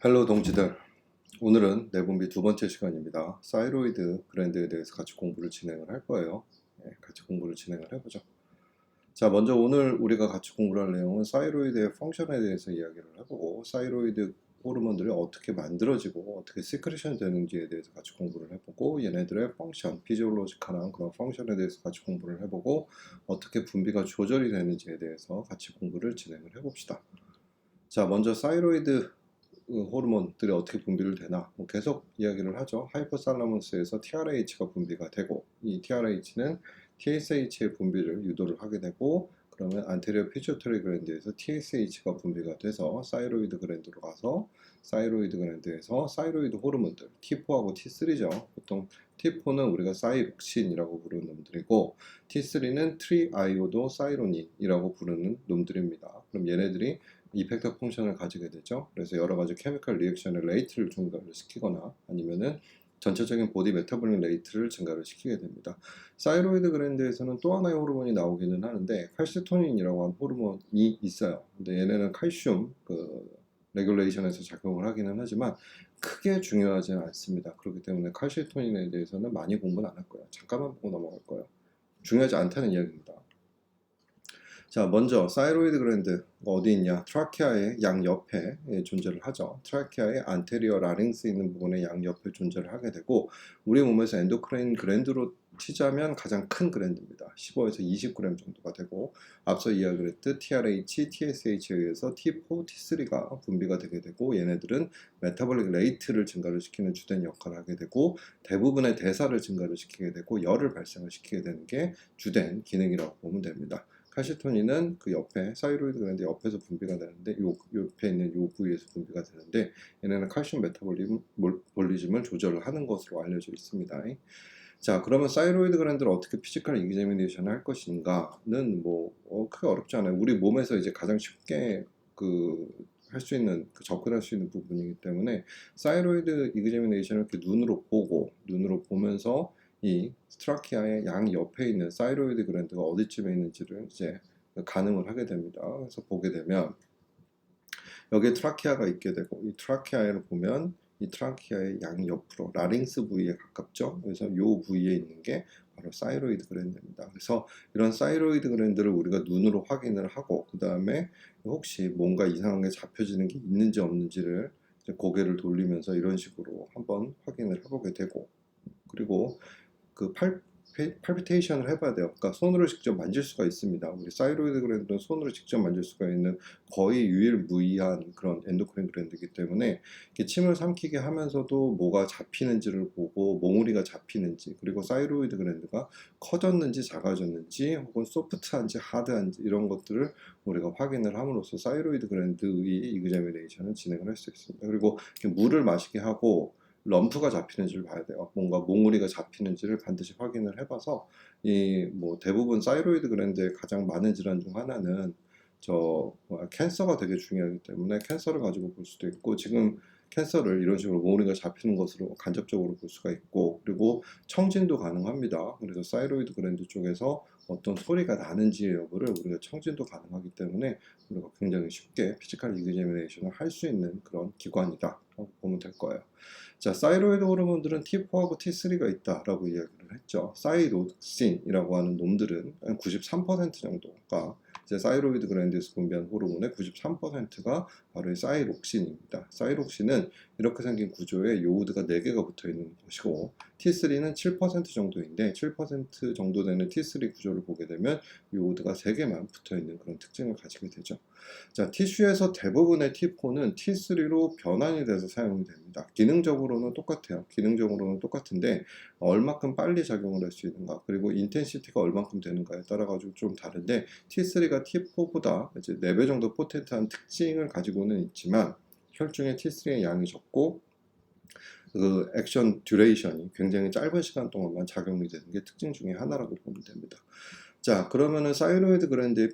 헬로 동지들, 오늘은 내분비 두 번째 시간입니다. 사이로이드 그랜드에 대해서 같이 공부를 진행을 할 거예요. 같이 공부를 진행을 해보죠. 자, 먼저 오늘 우리가 같이 공부를 할 내용은 사이로이드의 펑션에 대해서 이야기를 해보고, 사이로이드 호르몬들이 어떻게 만들어지고 어떻게 시크레션 되는지에 대해서 같이 공부를 해보고, 얘네들의 펑션, 피지올로지컬한 그런 펑션에 대해서 같이 공부를 해보고, 어떻게 분비가 조절이 되는지에 대해서 같이 공부를 진행을 해봅시다. 자, 먼저 사이로이드 호르몬들이 어떻게 분비를 되나 계속 이야기를 하죠. 하이포살라무스에서 TRH가 분비가 되고, 이 TRH는 TSH의 분비를 유도를 하게 되고, 그러면 안테리어 피튜터리 글랜드에서 TSH가 분비가 돼서 사이로이드 글랜드로 가서, 사이로이드 글랜드에서 사이로이드 호르몬들 T4하고 T3죠. 보통 T4는 우리가 사이록신이라고 부르는 놈들이고, T3는 트리아이오도 사이로닌이라고 부르는 놈들입니다. 그럼 얘네들이 이펙터 펑션을 가지게 되죠. 그래서 여러 가지 케미컬 리액션의 레이트를 증가를 시키거나 아니면은 전체적인 보디 메타볼릭 레이트를 증가를 시키게 됩니다. 사이로이드 글랜드에서는 또 하나의 호르몬이 나오기는 하는데 칼시토닌이라고 하는 호르몬이 있어요. 근데 얘네는 칼슘 레귤레이션에서 작용을 하기는 하지만 크게 중요하지는 않습니다. 그렇기 때문에 칼시토닌에 대해서는 많이 공부는 안 할 거예요. 잠깐만 보고 넘어갈 거예요. 중요하지 않다는 이야기입니다. 자, 먼저 사이로이드 글랜드 어디 있냐? 트라키아의 양옆에 존재를 하죠. 트라키아의 안테리어 라링스 있는 부분의 양옆에 존재를 하게 되고, 우리 몸에서 엔도크라인 글랜드로 치자면 가장 큰 글랜드입니다. 15에서 20g 정도가 되고, 앞서 이야기를 했듯 TRH, TSH에 의해서 T4, T3가 분비가 되게 되고, 얘네들은 메타볼릭 레이트를 증가를 시키는 주된 역할을 하게 되고, 대부분의 대사를 증가를 시키게 되고, 열을 발생을 시키게 되는 게 주된 기능이라고 보면 됩니다. 칼시토닌은 그 옆에 사이로이드 글랜드 옆에서 분비가 되는데, 요 옆에 있는 요 부위에서 분비가 되는데, 얘네는 칼슘 메타볼리즘을 조절을 하는 것으로 알려져 있습니다. 자, 그러면 사이로이드 글랜드를 어떻게 피지컬 이그제미네이션을 할 것인가는 크게 어렵지 않아요. 우리 몸에서 이제 가장 쉽게 할 수 있는, 접근할 수 있는 부분이기 때문에 사이로이드 이그제미네이션을 이렇게 눈으로 보면서 이 트라키아의 양 옆에 있는 사이로이드 글랜드가 어디쯤에 있는지를 이제 가늠을 하게 됩니다. 그래서 보게 되면 여기에 트라키아가 있게 되고, 이 트라키아를 보면 이 트라키아의 양 옆으로 라링스 부위에 가깝죠. 그래서 이 부위에 있는 게 바로 사이로이드 글랜드입니다. 그래서 이런 사이로이드 글랜드를 우리가 눈으로 확인을 하고, 그 다음에 혹시 뭔가 이상한 게 잡혀지는 게 있는지 없는지를 고개를 돌리면서 이런 식으로 한번 확인을 해보게 되고, 그리고 그 팔피테이션을 해봐야 돼요. 그러니까 손으로 직접 만질 수가 있습니다. 우리 사이로이드 글랜드는 손으로 직접 만질 수가 있는 거의 유일무이한 그런 엔도크린 글랜드이기 때문에 침을 삼키게 하면서도 뭐가 잡히는지를 보고, 몽우리가 잡히는지, 그리고 사이로이드 글랜드가 커졌는지 작아졌는지 혹은 소프트한지 하드한지 이런 것들을 우리가 확인을 함으로써 사이로이드 글랜드의 이그제미네이션을 진행을 할 수 있습니다. 그리고 물을 마시게 하고 럼프가 잡히는지를 봐야 돼요. 뭔가 몽우리가 잡히는지를 반드시 확인을 해봐서, 대부분 사이로이드 글랜드의 가장 많은 질환 중 하나는 캔서가 되게 중요하기 때문에 캔서를 가지고 볼 수도 있고, 지금 캔서를 이런 식으로 몽우리가 잡히는 것으로 간접적으로 볼 수가 있고, 그리고 청진도 가능합니다. 그래서 사이로이드 글랜드 쪽에서 어떤 소리가 나는지의 여부를 우리가 청진도 가능하기 때문에 우리가 굉장히 쉽게 피지컬 이그제미네이션을 할 수 있는 그런 기관이다 보면 될 거예요. 자, 사이로이드 호르몬들은 T4하고 T3가 있다라고 이야기를 했죠. 사이록신이라고 하는 놈들은 93% 정도가 이제 사이로이드 글랜드에서 분비한 호르몬의 93%가 바로 이 사이록신입니다. 사이록신은 이렇게 생긴 구조에 요오드가 4개가 붙어 있는 것이고, T3는 7% 정도인데 7% 정도 되는 T3 구조를 보게 되면 요오드가 3개만 붙어 있는 그런 특징을 가지게 되죠. 자, 티슈에서 대부분의 T4는 T3로 변환이 돼서 사용이 됩니다. 기능적으로는 똑같아요. 기능적으로는 똑같은데 얼마큼 빨리 작용을 할 수 있는가, 그리고 인텐시티가 얼마큼 되는가에 따라 가지고 좀 다른데, T3가 T4보다 이제 4배 정도 포텐트한 특징을 가지고는 있지만 혈중의 T3의 양이 적고, 그 액션 듀레이션이 굉장히 짧은 시간 동안만 작용이 되는 게 특징 중에 하나라고 보면 됩니다. 자, 그러면은 사이로이드 글랜드의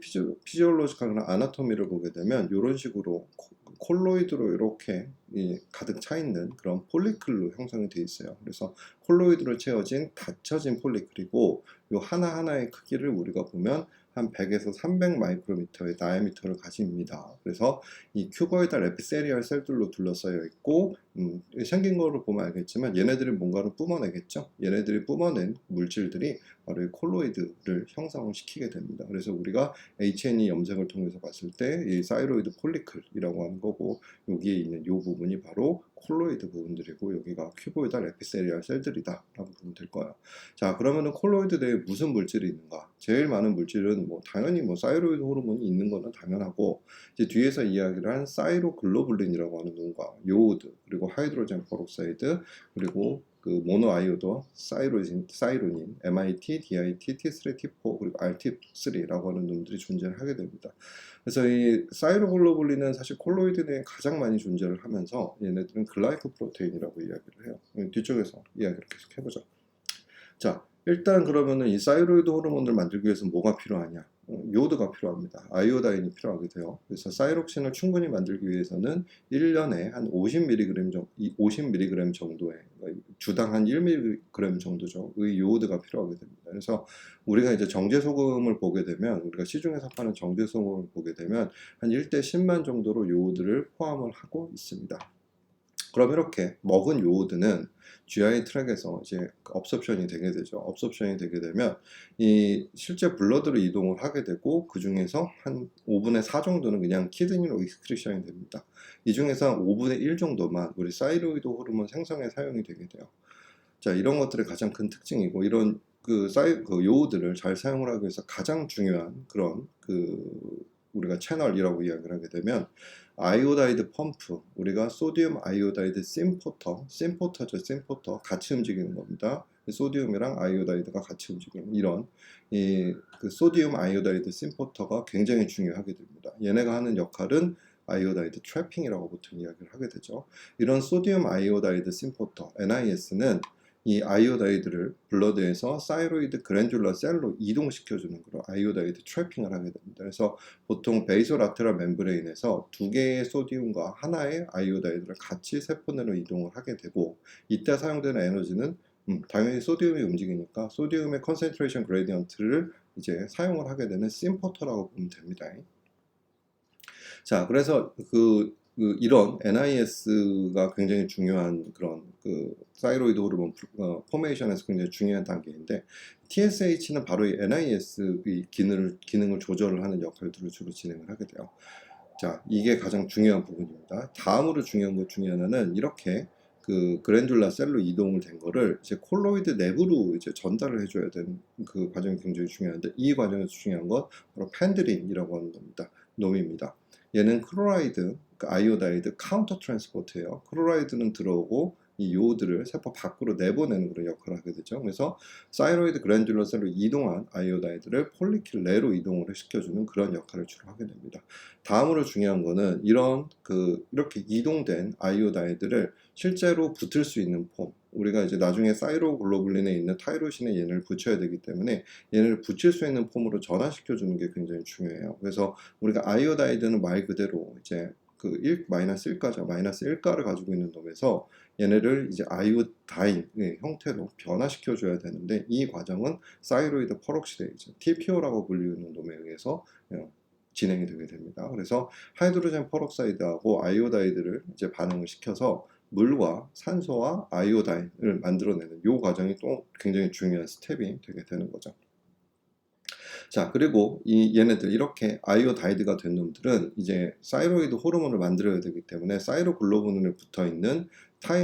피지올로지컬이나 아나토미를 보게 되면 이런 식으로 콜로이드로 이렇게 가득 차 있는 그런 폴리클로 형성이 되어 있어요. 그래서 콜로이드로 채워진 닫혀진 폴리클이고, 이 하나하나의 크기를 우리가 보면 한 100에서 300 마이크로미터의 다이아미터를 가집니다. 그래서 이 큐보이달 에피세리얼 셀들로 둘러싸여 있고 생긴 거를 보면 알겠지만 얘네들이 뭔가를 뿜어내겠죠. 얘네들이 뿜어낸 물질들이 바로 이 콜로이드를 형성을 시키게 됩니다. 그래서 우리가 H&E 염색을 통해서 봤을 때 이 사이로이드 폴리클이라고 하는 거고, 여기에 있는 이 부분이 바로 콜로이드 부분들이고, 여기가 큐보이달 에피세리얼 셀들이다 라고 보면 될 거예요. 자, 그러면은 콜로이드 내에 무슨 물질이 있는가? 제일 많은 물질은 뭐 당연히 뭐 사이로이드 호르몬이 있는 거는 당연하고, 이제 뒤에서 이야기를 한 사이로글로불린이라고 하는 놈과 요오드, 그리고 하이드로젠 페록사이드, 그리고 그 모노아이오도 사이로닌, MIT, DIT, T3, T4, 그리고 RT3라고 하는 놈들이 존재를 하게 됩니다. 그래서 이 사이로글로불린은 사실 콜로이드 내에 가장 많이 존재를 하면서 얘네들은 글라이코프로테인이라고 이야기를 해요. 뒤쪽에서 이야기를 계속 해보죠. 자, 일단 그러면은 이 사이로이드 호르몬을 만들기 위해서 뭐가 필요하냐? 요오드가 필요합니다. 아이오다인이 필요하게 돼요. 그래서 사이록신을 충분히 만들기 위해서는 1년에 한 50mg 정도의, 주당 한 1mg 정도죠. 의 요오드가 필요하게 됩니다. 그래서 우리가 이제 정제소금을 보게 되면, 우리가 시중에서 파는 정제소금을 보게 되면 한 1대 10만 정도로 요오드를 포함을 하고 있습니다. 그럼 이렇게 먹은 요오드는 GI 트랙에서 이제 업섭션이 되게 되죠. 업섭션이 되게 되면 이 실제 블러드로 이동을 하게 되고, 그 중에서 한 5분의 4 정도는 그냥 키드니로 익스크리션이 됩니다. 이 중에서 한 5분의 1 정도만 우리 사이로이드 호르몬 생성에 사용이 되게 돼요. 자, 이런 것들의 가장 큰 특징이고, 이런 그 요오드를 잘 사용을 하기 위해서 가장 중요한 그런 우리가 채널이라고 이야기를 하게 되면, 아이오다이드 펌프, 우리가 소디움 아이오다이드 심포터죠. 심포터 같이 움직이는 겁니다. 소디움이랑 아이오다이드가 같이 움직이는 이런 그 소디움 아이오다이드 심포터가 굉장히 중요하게 됩니다. 얘네가 하는 역할은 아이오다이드 트래핑이라고 보통 이야기를 하게 되죠. 이런 소디움 아이오다이드 심포터 NIS는 이 아이오다이드를 블러드에서 사이로이드 그랜듈러 셀로 이동시켜주는 그런 아이오다이드 트래핑을 하게 됩니다. 그래서 보통 베이소라테럴 멤브레인에서 두 개의 소디움과 하나의 아이오다이드를 같이 세포 내로 이동을 하게 되고, 이때 사용되는 에너지는 당연히 소디움이 움직이니까 소디움의 컨센트레이션 그레디언트를 이제 사용을 하게 되는 심포터라고 보면 됩니다. 자, 그래서 이런 NIS가 굉장히 중요한 그런 사이로이드 호르몬 포메이션에서 굉장히 중요한 단계인데, TSH는 바로 이 NIS의 기능을 조절을 하는 역할들을 주로 진행을 하게 돼요. 자, 이게 가장 중요한 부분입니다. 다음으로 중요한 것 중에 하나는, 이렇게 그랜듈라 셀로 이동을 된 거를 이제 콜로이드 내부로 이제 전달을 해줘야 되는 그 과정이 굉장히 중요한데, 이 과정에서 중요한 건 바로 펜드린이라고 하는 놈입니다. 얘는 클로라이드, 아이오다이드 카운터 트랜스포트예요. 클로라이드는 들어오고 이 요오드를 세포 밖으로 내보내는 그런 역할을 하게 되죠. 그래서 사이로이드 그랜듈러 셀로 이동한 아이오다이드를 폴리킬 내로 이동을 시켜주는 그런 역할을 주로 하게 됩니다. 다음으로 중요한 거는 이렇게 이동된 아이오다이드를 실제로 붙을 수 있는 폼, 우리가 이제 나중에 사이로글로불린에 있는 타이로신에 얘네를 붙여야 되기 때문에 얘네를 붙일 수 있는 폼으로 전환시켜주는 게 굉장히 중요해요. 그래서 우리가 아이오다이드는 말 그대로 이제 마이너스 1가죠. 마이너스 1가를 가지고 있는 놈에서 얘네를 이제 아이오다인의 형태로 변화시켜줘야 되는데, 이 과정은 사이로이드 퍼록시데이즈, TPO라고 불리는 놈에 의해서 진행이 되게 됩니다. 그래서 하이드로젠 퍼록사이드하고 아이오다이드를 이제 반응을 시켜서 물과 산소와 아이오다인을 만들어내는 이 과정이 또 굉장히 중요한 스텝이 되게 되는 거죠. 자, 그리고 얘네들 이렇게 아이오다이드가 된 놈들은 이제 사이로이드 호르몬을 만들어야 되기 때문에 사이로글로불린에 붙어 있는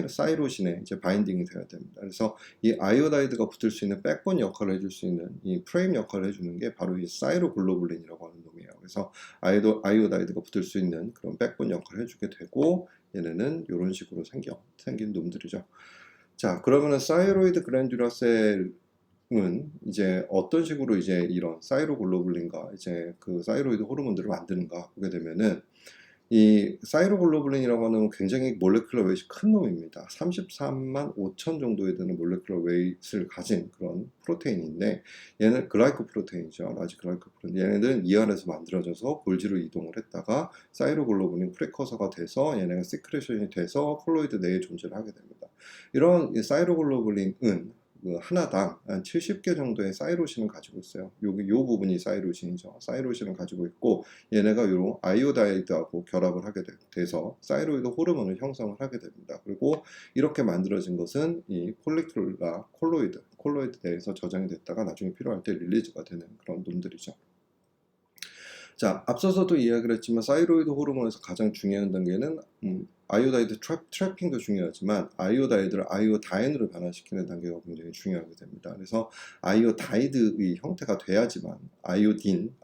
사이로신에 이제 바인딩이 되어야 됩니다. 그래서 이 아이오다이드가 붙을 수 있는 백본 역할을 해줄 수 있는 이 프레임 역할을 해주는 게 바로 이 사이로글로불린이라고 하는 놈이에요. 그래서 아이오다이드가 붙을 수 있는 그런 백본 역할을 해주게 되고, 얘네는 이런 식으로 생긴 놈들이죠. 자, 그러면은 사이로이드 그랜듈러 셀은 이제 어떤 식으로 이제 이런 사이로글로불린과 이제 사이로이드 호르몬들을 만드는가 보게 되면은, 이 사이로글로불린이라고 하는 굉장히 몰레큘러 웨이트이 큰 놈입니다. 33만 5천 정도에 되는 몰레큘러 웨이트를 가진 그런 프로테인인데, 얘는 글라이코 프로테인이죠. 라지 글라이코 프로테인. 얘네들은 ER에서 만들어져서 골지로 이동을 했다가 사이로글로불린 프리커서가 돼서 얘네가 시크레션이 돼서 콜로이드 내에 존재를 하게 됩니다. 이런 사이로글로불린은 그 하나당 한 70개 정도의 사이로신을 가지고 있어요. 요 부분이 사이로신이죠. 사이로신을 가지고 있고 얘네가 요 아이오다이드하고 결합을 하게 돼서 사이로이드 호르몬을 형성을 하게 됩니다. 그리고 이렇게 만들어진 것은 이 폴리큘라 콜로이드 내에서 저장이 됐다가 나중에 필요할 때 릴리즈가 되는 그런 놈들이죠. 자, 앞서서도 이야기를 했지만 사이로이드 호르몬에서 가장 중요한 단계는 아이오다이드 트래핑도 중요하지만 아이오다이드를 아이오다인으로 변화시키는 단계가 굉장히 중요하게 됩니다. 그래서 아이오다이드의 형태가 돼야지만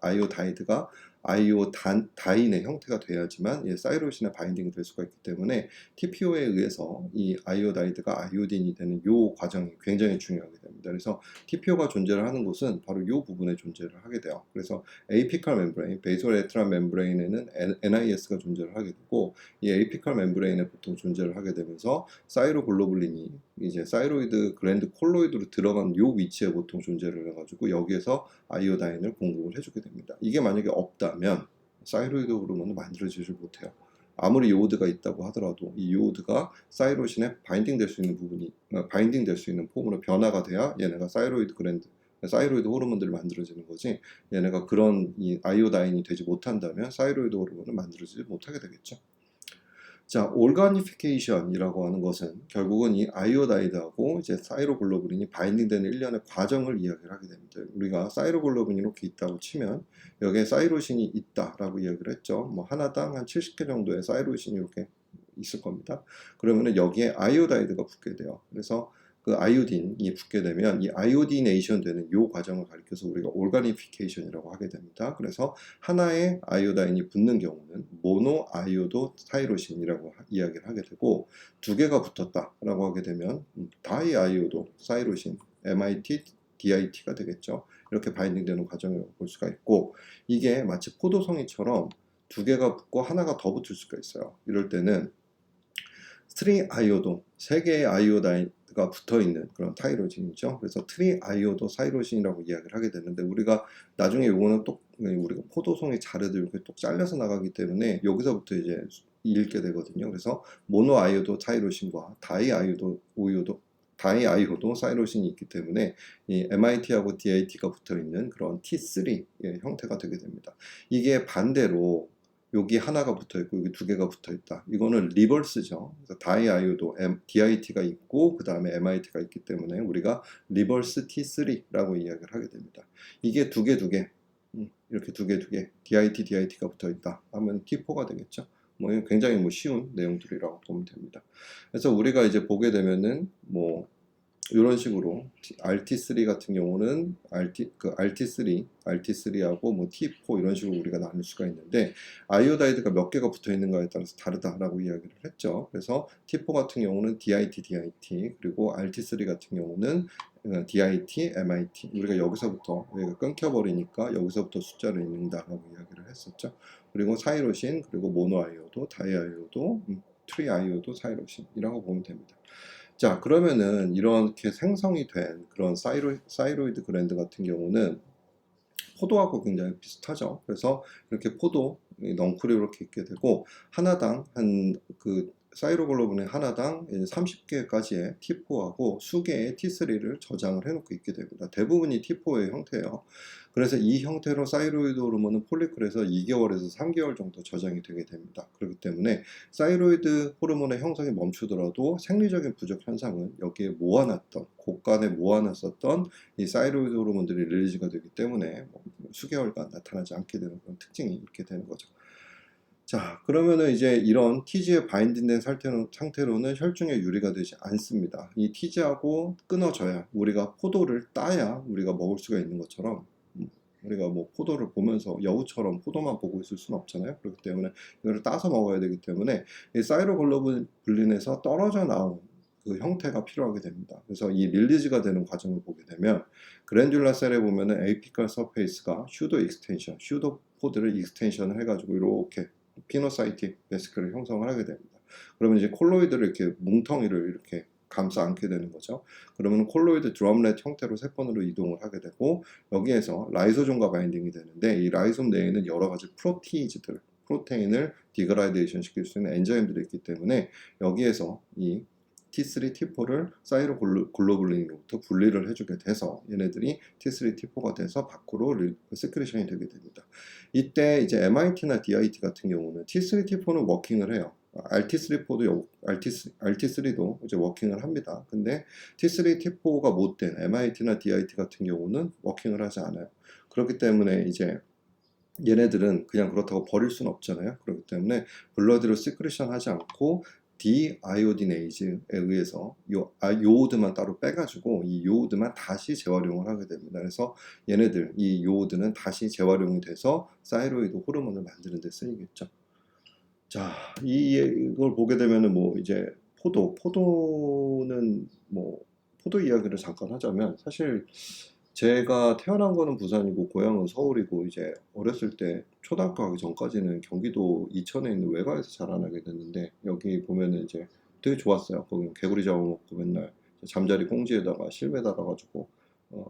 아이오다이드가 아이오다인의 형태가 돼야지만 사이로신에 바인딩이 될 수가 있기 때문에 TPO에 의해서 이 아이오다이드가 아이오딘이 되는 이 과정이 굉장히 중요하게 됩니다. 그래서 TPO가 존재를 하는 곳은 바로 이 부분에 존재를 하게 돼요. 그래서 에이피칼 멤브레인, 베이솔레트랄 멤브레인에는 NIS가 존재를 하게 되고 이 에이피칼 멤브레인에 보통 존재를 하게 되면서 사이로글로불린이 이제 사이로이드 글랜드 콜로이드로 들어간 요 위치에 보통 존재를 해가지고 여기에서 아이오다인을 공급을 해주게 됩니다. 이게 만약에 없다면 사이로이드 호르몬은 만들어지지 못해요. 아무리 요오드가 있다고 하더라도 이 요오드가 사이로신에 바인딩 될 수 있는 폼으로 변화가 돼야 얘네가 사이로이드 호르몬들이 만들어지는 거지, 얘네가 그런 이 아이오다인이 되지 못한다면 사이로이드 호르몬은 만들어지지 못하게 되겠죠. 자, 올가니피케이션이라고 하는 것은 결국은 이 아이오다이드하고 이제 사이로글로불린이 바인딩되는 일련의 과정을 이야기를 하게 됩니다. 우리가 사이로글로불린이 이렇게 있다고 치면 여기에 사이로신이 있다라고 이야기를 했죠. 뭐 하나당 한 70개 정도의 사이로신이 이렇게 있을 겁니다. 그러면은 여기에 아이오다이드가 붙게 돼요. 그래서 그 아이오딘이 붙게 되면 이 아이오디네이션 되는 이 과정을 가리켜서 우리가 올가니피케이션이라고 하게 됩니다. 그래서 하나의 아이오다인이 붙는 경우는 모노 아이오도 사이로신이라고 이야기를 하게 되고, 두 개가 붙었다라고 하게 되면 다이 아이오도 사이로신, MIT, DIT가 되겠죠. 이렇게 바인딩되는 과정이라고 볼 수가 있고, 이게 마치 포도송이처럼 두 개가 붙고 하나가 더 붙을 수가 있어요. 이럴 때는 3아이오도, 세 개의 아이오다인가 붙어있는 그런 타이로진이죠. 그래서 트리아이오도 사이로신이라고 이야기를 하게 되는데, 우리가 나중에 요거는 또 우리가 포도송이 자르들 이렇게 또 잘려서 나가기 때문에 여기서부터 이제 읽게 되거든요. 그래서 모노아이오도 사이로신과 다이아이오도 사이로신이 있기 때문에 이 MIT하고 DIT가 붙어있는 그런 T3의 형태가 되게 됩니다. 이게 반대로 여기 하나가 붙어있고 여기 두 개가 붙어있다. 이거는 리버스죠. 그래서 다이아이오도 DIT가 있고 그 다음에 MIT가 있기 때문에 우리가 리버스 T3라고 이야기를 하게 됩니다. 이게 두 개, 이렇게 두 개, DIT가 붙어있다 하면 T4가 되겠죠. 뭐 굉장히 쉬운 내용들이라고 보면 됩니다. 그래서 우리가 이제 보게 되면은 뭐 이런 식으로 RT3 같은 경우는 RT3하고 뭐 T4 이런 식으로 우리가 나눌 수가 있는데, 아이오다이드가 몇 개가 붙어 있는가에 따라서 다르다라고 이야기를 했죠. 그래서 T4 같은 경우는 DIT, 그리고 RT3 같은 경우는 DIT, MIT. 우리가 여기서부터 끊겨버리니까 여기서부터 숫자를 읽는다라고 이야기를 했었죠. 그리고 사이로신, 그리고 모노아이오도, 다이아이오도, 트리아이오도 사이로신이라고 보면 됩니다. 자, 그러면은 이렇게 생성이 된 그런 사이로이드 글랜드 같은 경우는 포도하고 굉장히 비슷하죠. 그래서 이렇게 포도 넝쿨이 이렇게 있게 되고, 하나당 사이로글로빈의 하나당 30개까지의 T4하고 수개의 T3를 저장을 해놓고 있게 됩니다. 대부분이 T4의 형태예요. 그래서 이 형태로 사이로이드 호르몬은 폴리클에서 2개월에서 3개월 정도 저장이 되게 됩니다. 그렇기 때문에 사이로이드 호르몬의 형성이 멈추더라도 생리적인 부족 현상은 여기에 곳간에 모아놨었던 이 사이로이드 호르몬들이 릴리즈가 되기 때문에 수개월간 나타나지 않게 되는 그런 특징이 있게 되는 거죠. 자, 그러면은 이제 이런 TG에 바인딩된 상태로는 혈중에 유리가 되지 않습니다. 이 TG하고 끊어져야 우리가 포도를 따야 우리가 먹을 수가 있는 것처럼, 우리가 뭐 포도를 보면서 여우처럼 포도만 보고 있을 수는 없잖아요. 그렇기 때문에 이거를 따서 먹어야 되기 때문에 이 사이로글로불린에서 떨어져 나온 그 형태가 필요하게 됩니다. 그래서 이 릴리즈가 되는 과정을 보게 되면 그랜듈라 셀에 보면은 에이피칼 서페이스가 슈도 포드를 익스텐션을 해가지고 이렇게 피노사이틱 베스클을 형성을 하게 됩니다. 그러면 이제 콜로이드를 이렇게 뭉텅이를 이렇게 감싸 안게 되는 거죠. 그러면 콜로이드 드럼렛 형태로 세포으로 이동을 하게 되고, 여기에서 라이소좀과 바인딩이 되는데, 이 라이솜 내에는 여러 가지 프로테인을 디그라데이션 시킬 수 있는 엔자임들이 있기 때문에 여기에서 이 T3, T4를 사이로글로불린으로부터 분리를 해주게 돼서 얘네들이 T3, T4가 돼서 밖으로 세크레션이 되게 됩니다. 이때 이제 MIT나 DIT 같은 경우는 T3, T4는 워킹을 해요. RT3도 이제 워킹을 합니다. 근데 T3, T4가 못된 MIT나 DIT 같은 경우는 워킹을 하지 않아요. 그렇기 때문에 이제 얘네들은 그냥 그렇다고 버릴 수는 없잖아요. 그렇기 때문에 블러드로 시크리션 하지 않고 디아이오디네이즈에 의해서 요오드만 따로 빼가지고 이 요오드만 다시 재활용을 하게 됩니다. 그래서 얘네들 이 요오드는 다시 재활용이 돼서 사이로이드 호르몬을 만드는 데 쓰이겠죠. 자, 이걸 보게 되면은 뭐 이제 포도는 뭐 포도 이야기를 잠깐 하자면 사실 제가 태어난 거는 부산이고 고향은 서울이고 이제 어렸을 때 초등학교 가기 전까지는 경기도 이천에 있는 외가에서 자라나게 됐는데 여기 보면은 이제 되게 좋았어요. 거기 개구리 잡아먹고 맨날 잠자리 꽁지에다가 실매 달아가지고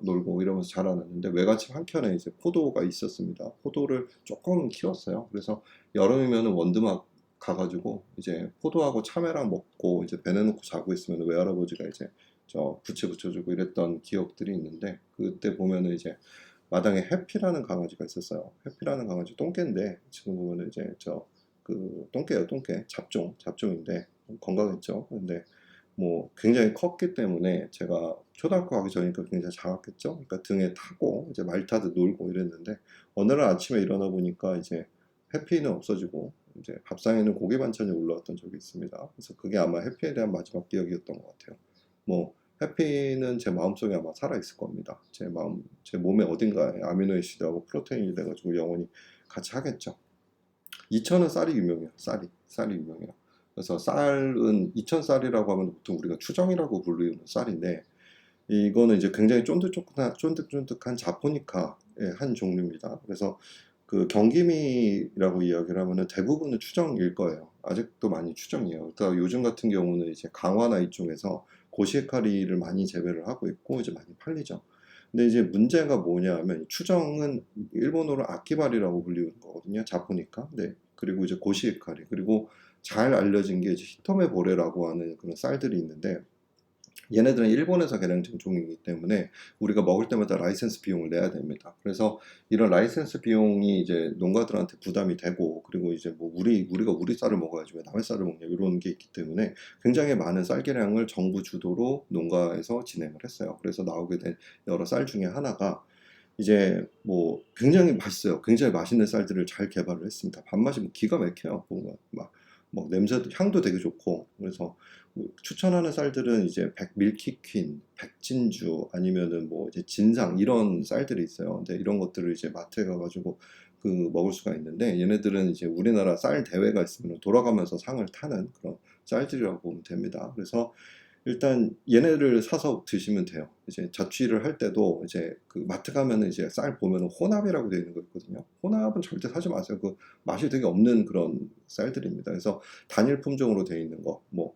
놀고 이러면서 자라났는데 외갓집 한켠에 이제 포도가 있었습니다. 포도를 조금 키웠어요. 그래서 여름이면은 원두막 가가지고 이제 포도하고 참외랑 먹고 이제 배 내놓고 자고 있으면 외할아버지가 이제 저 부채 붙여주고 이랬던 기억들이 있는데 그때 보면은 이제 마당에 해피라는 강아지가 있었어요. 해피라는 강아지 똥개인데 지금 보면은 이제 저 그 똥개예요, 똥개 잡종인데 건강했죠. 근데 뭐 굉장히 컸기 때문에 제가 초등학교 가기 전이니까 굉장히 작았겠죠. 그러니까 등에 타고 이제 말 타듯 놀고 이랬는데 어느 날 아침에 일어나 보니까 이제 해피는 없어지고 이제 밥상에는 고기 반찬이 올라왔던 적이 있습니다. 그래서 그게 아마 해피에 대한 마지막 기억이었던 것 같아요. 뭐 해피는 제 마음속에 아마 살아있을 겁니다. 제 몸의 어딘가에 아미노애시드하고 프로테인이 돼가지고 영원히 같이 하겠죠. 이천은 쌀이 유명해요. 쌀이 유명해요. 그래서 쌀은 이천 쌀이라고 하면 보통 우리가 추정이라고 부르는 쌀인데 이거는 이제 굉장히 쫀득쫀득한 자포니카의 한 종류입니다. 그래서 그 경기미라고 이야기를 하면은 대부분은 추정일 거예요. 아직도 많이 추정이에요. 그러니까 요즘 같은 경우는 이제 강화나 이쪽에서 고시에카리를 많이 재배를 하고 있고 이제 많이 팔리죠. 근데 이제 문제가 뭐냐면 추정은 일본어로 아키바리라고 불리는 거거든요. 자포니까. 네. 그리고 이제 고시에카리 그리고 잘 알려진 게 이제 히토메 보레라고 하는 그런 쌀들이 있는데 얘네들은 일본에서 개량된 종이기 때문에 우리가 먹을 때마다 라이센스 비용을 내야 됩니다. 그래서 이런 라이센스 비용이 이제 농가들한테 부담이 되고 그리고 이제 뭐 우리가 우리 쌀을 먹어야지 왜 남의 쌀을 먹냐 이런 게 있기 때문에 굉장히 많은 쌀 개량을 정부 주도로 농가에서 진행을 했어요. 그래서 나오게 된 여러 쌀 중에 하나가 이제 뭐 굉장히 맛있어요. 굉장히 맛있는 쌀들을 잘 개발을 했습니다. 밥맛이 뭐 기가 막혀요. 뭔가 막 냄새도 향도 되게 좋고 그래서 뭐 추천하는 쌀들은 이제 밀키퀸, 백진주 아니면은 뭐 이제 진상 이런 쌀들이 있어요. 근데 이런 것들을 이제 마트에 가가지고 그 먹을 수가 있는데 얘네들은 이제 우리나라 쌀 대회가 있으면 돌아가면서 상을 타는 그런 쌀들이라고 보면 됩니다. 그래서 일단 얘네를 사서 드시면 돼요. 이제 자취를 할 때도 이제 그 마트 가면은 이제 쌀 보면은 혼합이라고 되어 있는 거 있거든요. 혼합은 절대 사지 마세요. 그 맛이 되게 없는 그런 쌀들입니다. 그래서 단일 품종으로 되어 있는 거, 뭐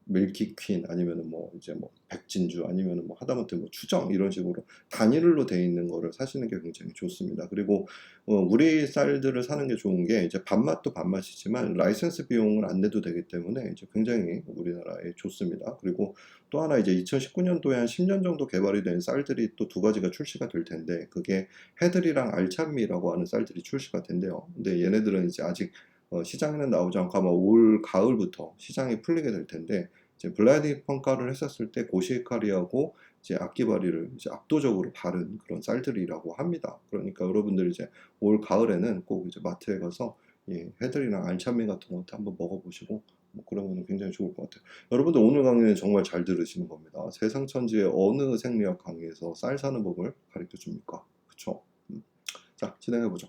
밀키 퀸 아니면은 뭐 이제 뭐 백진주 아니면은 뭐 하다못해 뭐 추정 이런 식으로 단일로 되어 있는 거를 사시는 게 굉장히 좋습니다. 그리고 우리 쌀들을 사는 게 좋은 게 이제 밥맛도 밥맛이지만 라이센스 비용을 안 내도 되기 때문에 이제 굉장히 우리나라에 좋습니다. 그리고 또 하나 이제 2019년도에 한 10년 정도 개발이 된 쌀들이 또 두 가지가 출시가 될 텐데 그게 해들이랑 알찬미라고 하는 쌀들이 출시가 된대요. 근데 얘네들은 이제 아직 시장에는 나오지 않고 아마 올 가을부터 시장이 풀리게 될 텐데 이제 블라디 평가를 했었을 때 고시에카리하고 이제 악기바리를 이제 압도적으로 바른 그런 쌀들이라고 합니다. 그러니까 여러분들 이제 올 가을에는 꼭 이제 마트에 가서 해들이랑 알찬미 같은 것도 한번 먹어보시고 뭐 그러면 굉장히 좋을 것 같아요. 여러분들 오늘 강의는 정말 잘 들으시는 겁니다. 세상천지의 어느 생리학 강의에서 쌀 사는 법을 가르쳐 줍니까? 그쵸? 자, 진행해 보죠.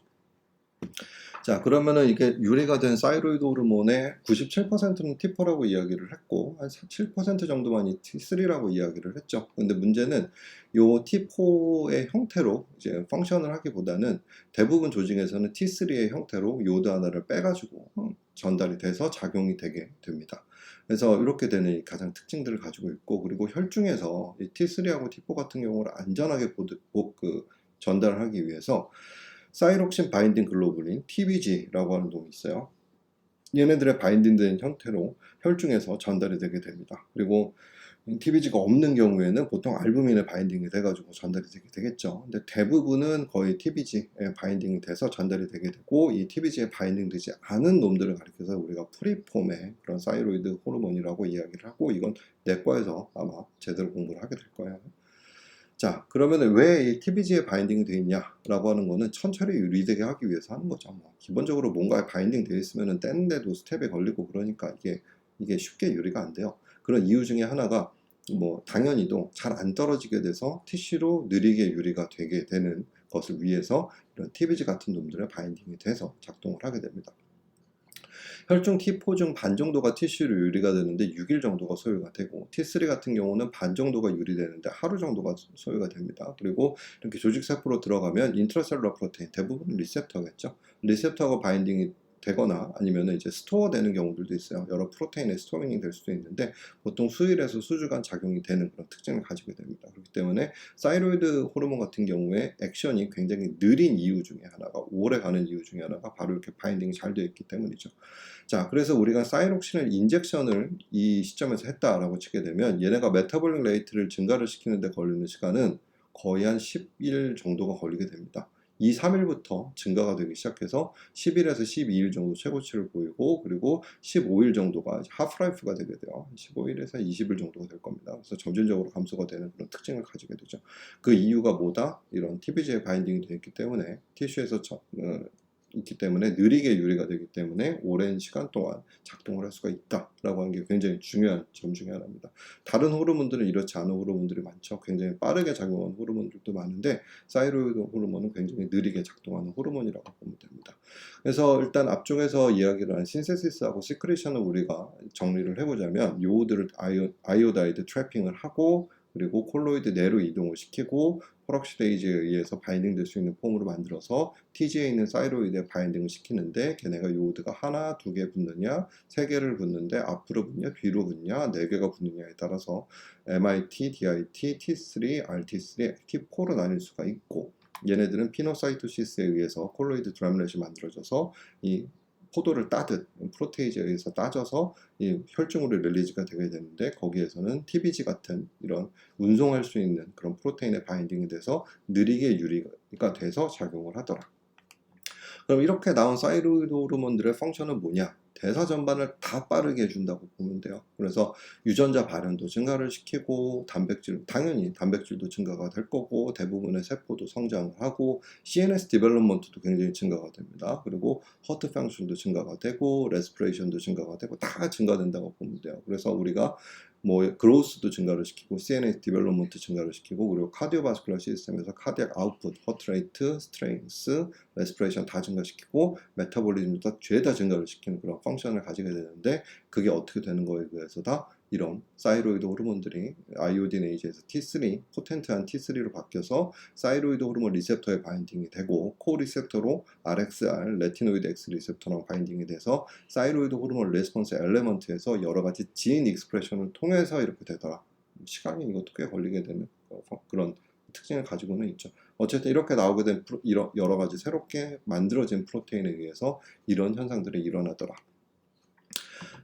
자, 그러면은 이게 유래가 된 사이로이드 호르몬의 97%는 T4라고 이야기를 했고, 한 7% 정도만이 T3라고 이야기를 했죠. 근데 문제는 요 T4의 형태로 이제 펑션을 하기보다는 대부분 조직에서는 T3의 형태로 요드 하나를 빼가지고 전달이 돼서 작용이 되게 됩니다. 그래서 이렇게 되는 가장 특징들을 가지고 있고, 그리고 혈중에서 이 T3하고 T4 같은 경우를 안전하게 전달하기 위해서 사이록신 바인딩 글로불린 TBG라고 하는 놈이 있어요. 얘네들의 바인딩된 형태로 혈중에서 전달이 되게 됩니다. 그리고 TBG가 없는 경우에는 보통 알부민에 바인딩이 돼가지고 전달이 되게 되겠죠. 근데 대부분은 거의 TBG에 바인딩이 돼서 전달이 되게 되고, 이 TBG에 바인딩 되지 않은 놈들을 가리켜서 우리가 프리폼의 그런 사이로이드 호르몬이라고 이야기를 하고, 이건 내과에서 아마 제대로 공부를 하게 될 거예요. 자, 그러면 왜 이 TBG에 바인딩이 되어 있냐라고 하는 거는 천천히 유리되게 하기 위해서 하는 거죠. 뭐 기본적으로 뭔가에 바인딩 되어 있으면 떼는데도 스텝에 걸리고 그러니까 이게 쉽게 유리가 안 돼요. 그런 이유 중에 하나가 뭐 당연히도 잘 안 떨어지게 돼서 티슈로 느리게 유리가 되게 되는 것을 위해서 이런 TBG 같은 놈들의 바인딩이 돼서 작동을 하게 됩니다. 혈중 T4 중 반 정도가 티슈로 유리가 되는데 6일 정도가 소요가 되고, T3 같은 경우는 반 정도가 유리되는데 하루 정도가 소요가 됩니다. 그리고 이렇게 조직세포로 들어가면 인트라셀룰러 프로테인, 대부분 리셉터겠죠. 리셉터가 바인딩이 되거나 아니면 이제 스토어 되는 경우들도 있어요. 여러 프로테인의 스토어링이 될 수도 있는데 보통 수일에서 수주간 작용이 되는 그런 특징을 가지게 됩니다. 그렇기 때문에 사이로이드 호르몬 같은 경우에 액션이 굉장히 느린 이유 중에 하나가, 오래 가는 이유 중에 하나가 바로 이렇게 바인딩이 잘 되어 있기 때문이죠. 자, 그래서 우리가 사이록신을 인젝션을 이 시점에서 했다라고 치게 되면 얘네가 메타볼릭 레이트를 증가를 시키는 데 걸리는 시간은 거의 한 10일 정도가 걸리게 됩니다. 2, 3일부터 증가가 되기 시작해서 10일에서 12일 정도 최고치를 보이고, 그리고 15일 정도가 하프라이프가 되게 돼요. 15일에서 20일 정도가 될 겁니다. 그래서 점진적으로 감소가 되는 그런 특징을 가지게 되죠. 그 이유가 뭐다? 이런 TBG에 바인딩이 되어 있기 때문에, 티슈에서 있기 때문에 느리게 유리가 되기 때문에 오랜 시간 동안 작동을 할 수가 있다라고 하는 게 굉장히 중요한 점 중에 하나입니다. 다른 호르몬들은 이렇지 않은 호르몬들이 많죠. 굉장히 빠르게 작용하는 호르몬들도 많은데 사이로이드 호르몬은 굉장히 느리게 작동하는 호르몬이라고 보면 됩니다. 그래서 일단 앞쪽에서 이야기를 한 신세시스하고 시크리션을 우리가 정리를 해보자면, 요오드를 아이오다이드 트래핑을 하고, 그리고 콜로이드 내로 이동을 시키고 페럭시데이즈에 의해서 바인딩 될 수 있는 폼으로 만들어서 TG에 있는 사이로이드에 바인딩을 시키는데, 걔네가 요오드가 하나, 두 개 붙느냐, 세 개를 붙는데 앞으로 붙냐, 뒤로 붙냐, 네 개가 붙느냐에 따라서 MIT, DIT, T3, RT3, T4로 나뉠 수가 있고, 얘네들은 피노사이토시스에 의해서 콜로이드 드라밀렛이 만들어져서 이 포도를 따듯 프로테이즈에 의해서 따져서 이 혈중으로 릴리즈가 되게 되는데, 거기에서는 TBG 같은 이런 운송할 수 있는 그런 프로테인에 바인딩이 돼서 느리게 유리가 돼서 작용을 하더라. 그럼 이렇게 나온 사이로이드 호르몬들의 펑션은 뭐냐? 대사 전반을 다 빠르게 해준다고 보면 돼요. 그래서 유전자 발현도 증가를 시키고, 당연히 단백질도 증가가 될 거고, 대부분의 세포도 성장을 하고, CNS 디벨롭먼트도 굉장히 증가가 됩니다. 그리고 허트 펑션도 증가가 되고, 레스피레이션도 증가가 되고, 다 증가된다고 보면 돼요. 그래서 우리가 뭐 그로스도 증가를 시키고, CNS 디벨롭먼트 증가를 시키고, 그리고 카디오바스쿨러 시스템에서 카디악 아웃풋, 허트레이트, 스트렝스, 레스피레이션 다 증가시키고, 메타볼리즘도 죄다 증가를 시키는 그런 펑션을 가지게 되는데, 그게 어떻게 되는 거에 의해서다 이런 사이로이드 호르몬들이 아이오디네이즈에서 T3, 포텐트한 T3로 바뀌어서 사이로이드 호르몬 리셉터에 바인딩이 되고, 코 리셉터로 RXR, 레티노이드 X 리셉터랑 바인딩이 돼서 사이로이드 호르몬 레스폰스 엘레먼트에서 여러 가지 진 익스프레션을 통해서 이렇게 되더라. 시간이 이것도 꽤 걸리게 되는 그런 특징을 가지고는 있죠. 어쨌든 이렇게 나오게 된 여러 가지 새롭게 만들어진 프로테인에 의해서 이런 현상들이 일어나더라.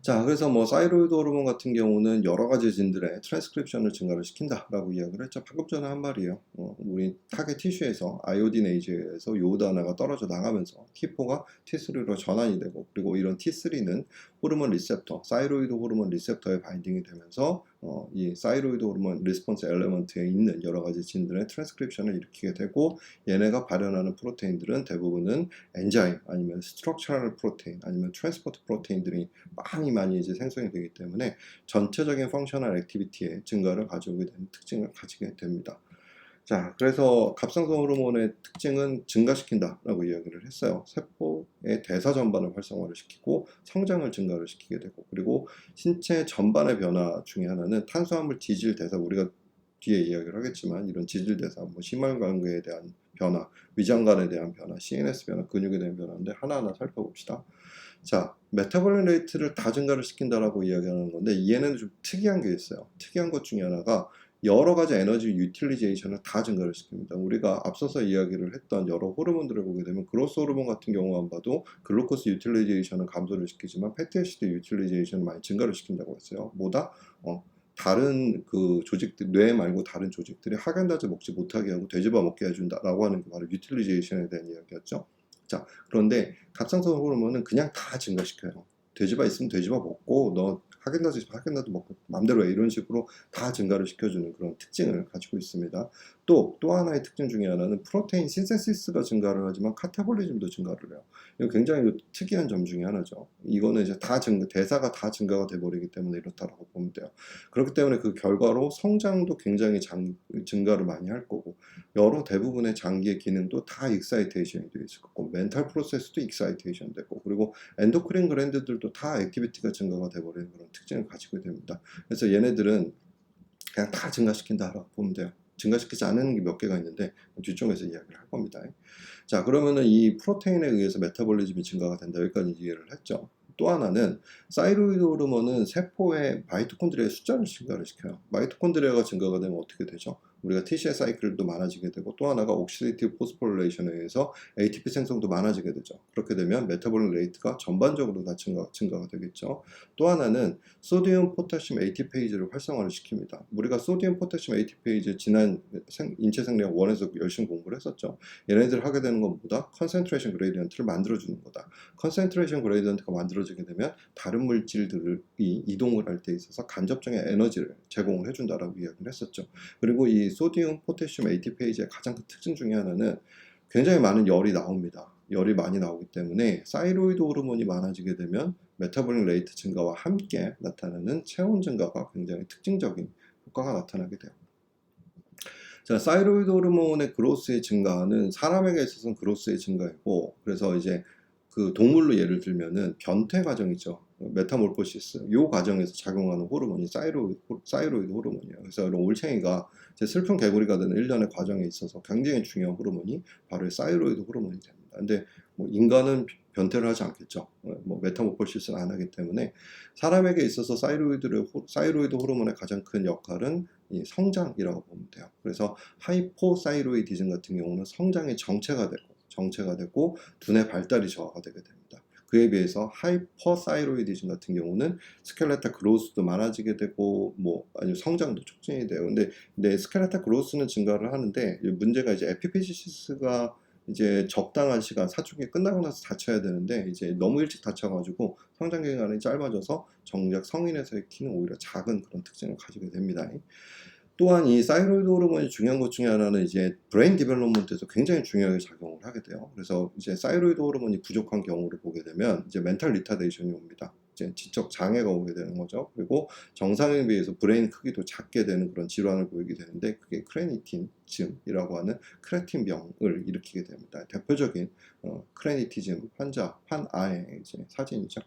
자, 그래서 뭐 사이로이드 호르몬 같은 경우는 여러 가지 진들의 트랜스크립션을 증가를 시킨다라고 이야기를 했죠. 방금 전에 한 말이에요. 우리 타겟 티슈에서 아이오디네이즈에서 요오드 하나가 떨어져 나가면서 T4가 T3로 전환이 되고, 그리고 이런 T3는 호르몬 리셉터, 사이로이드 호르몬 리셉터에 바인딩이 되면서 이 사이로이드 호르몬 리스폰스 엘레먼트에 있는 여러 가지 진들의 트랜스크립션을 일으키게 되고, 얘네가 발현하는 프로테인들은 대부분은 엔자임 아니면 스트럭처럴 프로테인 아니면 트랜스포트 프로테인들이 많이 이제 생성이 되기 때문에 전체적인 펑셔널 액티비티의 증가를 가져오게 되는 특징을 가지게 됩니다. 자, 그래서 갑상선 호르몬의 특징은 증가시킨다라고 이야기를 했어요. 세포의 대사 전반을 활성화를 시키고 성장을 증가를 시키게 되고, 그리고 신체 전반의 변화 중에 하나는 탄수화물 지질 대사, 우리가 뒤에 이야기를 하겠지만 이런 지질 대사, 뭐 심혈관계에 대한 변화, 위장관에 대한 변화, CNS 변화, 근육에 대한 변화인데 하나하나 살펴봅시다. 자, 메타볼릭 레이트를 다 증가를 시킨다라고 이야기하는 건데, 얘는 좀 특이한 게 있어요. 특이한 것 중에 하나가 여러 가지 에너지 유틸리제이션을 다 증가를 시킵니다. 우리가 앞서서 이야기를 했던 여러 호르몬들을 보게 되면 그로스 호르몬 같은 경우만 봐도 글루코스 유틸리제이션은 감소를 시키지만 패티애시드 유틸리제이션을 많이 증가를 시킨다고 했어요. 뭐다? 다른 그 조직들, 뇌 말고 다른 조직들이 하겐다즈 먹지 못하게 하고 돼지밥 먹게 해준다라고 하는 게 바로 유틸리제이션에 대한 이야기였죠. 자, 그런데 갑상선 호르몬은 그냥 다 증가시켜요. 돼지밥 있으면 돼지밥 먹고 너 하겐다즈 먹고 맘대로 해 이런 식으로 다 증가를 시켜주는 그런 특징을 가지고 있습니다. 또 하나의 특징 중에 하나는 프로테인 신세시스가 증가를 하지만 카타볼리즘도 증가를 해요. 이거 굉장히 특이한 점 중에 하나죠. 이거는 이제 대사가 다 증가가 돼버리기 때문에 이렇다라고 보면 돼요. 그렇기 때문에 그 결과로 성장도 굉장히 증가를 많이 할 거고 여러 대부분의 장기의 기능도 다 익사이테이션이 되어 있을 거고 멘탈 프로세스도 익사이테이션 되고 그리고 엔도크린 그랜드들도 다 액티비티가 증가가 돼버리는 그런 특징을 가지고 됩니다. 그래서 얘네들은 그냥 다 증가시킨다라고 보면 돼요. 증가시키지 않는 게 몇 개가 있는데 뒤쪽에서 이야기를 할 겁니다. 자, 그러면은 이 프로테인에 의해서 메타볼리즘이 증가가 된다. 여기까지 이해를 했죠. 또 하나는 사이로이드 호르몬은 세포의 마이토콘드리아의 숫자를 증가를 시켜요. 마이토콘드리아가 증가가 되면 어떻게 되죠? 우리가 TCA 사이클도 많아지게 되고 또 하나가 옥시데이티브 포스포릴레이션에 의해서 ATP 생성도 많아지게 되죠. 그렇게 되면 메타볼릭 레이트가 전반적으로 다 증가가 되겠죠. 또 하나는 소디움 포타슘 ATPase를 활성화를 시킵니다. 우리가 소디움 포타슘 ATPase 지난 인체 생리학 1에서 열심히 공부를 했었죠. 얘네들 하게 되는 건 뭐다? 컨센트레이션 그레이디언트를 만들어주는 거다. 컨센트레이션 그레이디언트가 만들어지게 되면 다른 물질들이 이동을 할 때 있어서 간접적인 에너지를 제공을 해준다라고 이야기를 했었죠. 그리고 이 소디움 포타슘 ATPase의 가장 큰 특징 중에 하나는 굉장히 많은 열이 나옵니다. 열이 많이 나오기 때문에 사이로이드 호르몬이 많아지게 되면 메타볼릭 레이트 증가와 함께 나타나는 체온 증가가 굉장히 특징적인 효과가 나타나게 돼요. 자, 사이로이드 호르몬의 그로스의 증가는 사람에게 있어서는 그로스의 증가이고 그래서 이제 그 동물로 예를 들면은 변태 과정이죠. 메타몰포시스. 요 과정에서 작용하는 호르몬이 사이로이드 호르몬이에요. 그래서 이런 올챙이가 이제 슬픈 개구리가 되는 일련의 과정에 있어서 굉장히 중요한 호르몬이 바로 사이로이드 호르몬이 됩니다. 근데 뭐 인간은 변태를 하지 않겠죠. 뭐 메타몰포시스를 안 하기 때문에 사람에게 있어서 사이로이드 호르몬의 가장 큰 역할은 이 성장이라고 보면 돼요. 그래서 하이포사이로이디즘 같은 경우는 성장이 정체가 되고 두뇌 발달이 저하가 되게 됩니다. 그에 비해서 하이퍼사이로이디즘 같은 경우는 스켈레탈 그로스도 많아지게 되고 뭐 아니면 성장도 촉진이 돼요. 근데 스켈레탈 그로스는 증가를 하는데 문제가 이제 에피피시스가 이제 적당한 시간 사춘기 끝나고 나서 다쳐야 되는데 이제 너무 일찍 다쳐가지고 성장 기간이 짧아져서 정작 성인에서의 키는 오히려 작은 그런 특징을 가지게 됩니다. 또한 이 사이로이드 호르몬이 중요한 것 중에 하나는 이제 브레인 디벨롭먼트에서 굉장히 중요하게 작용을 하게 돼요. 그래서 이제 사이로이드 호르몬이 부족한 경우를 보게 되면 이제 멘탈 리타데이션이 옵니다. 이제 지적 장애가 오게 되는 거죠. 그리고 정상에 비해서 브레인 크기도 작게 되는 그런 질환을 보이게 되는데 그게 크레니틴즘이라고 하는 크레틴병을 일으키게 됩니다. 대표적인 크레니티즘 환아의 이제 사진이죠.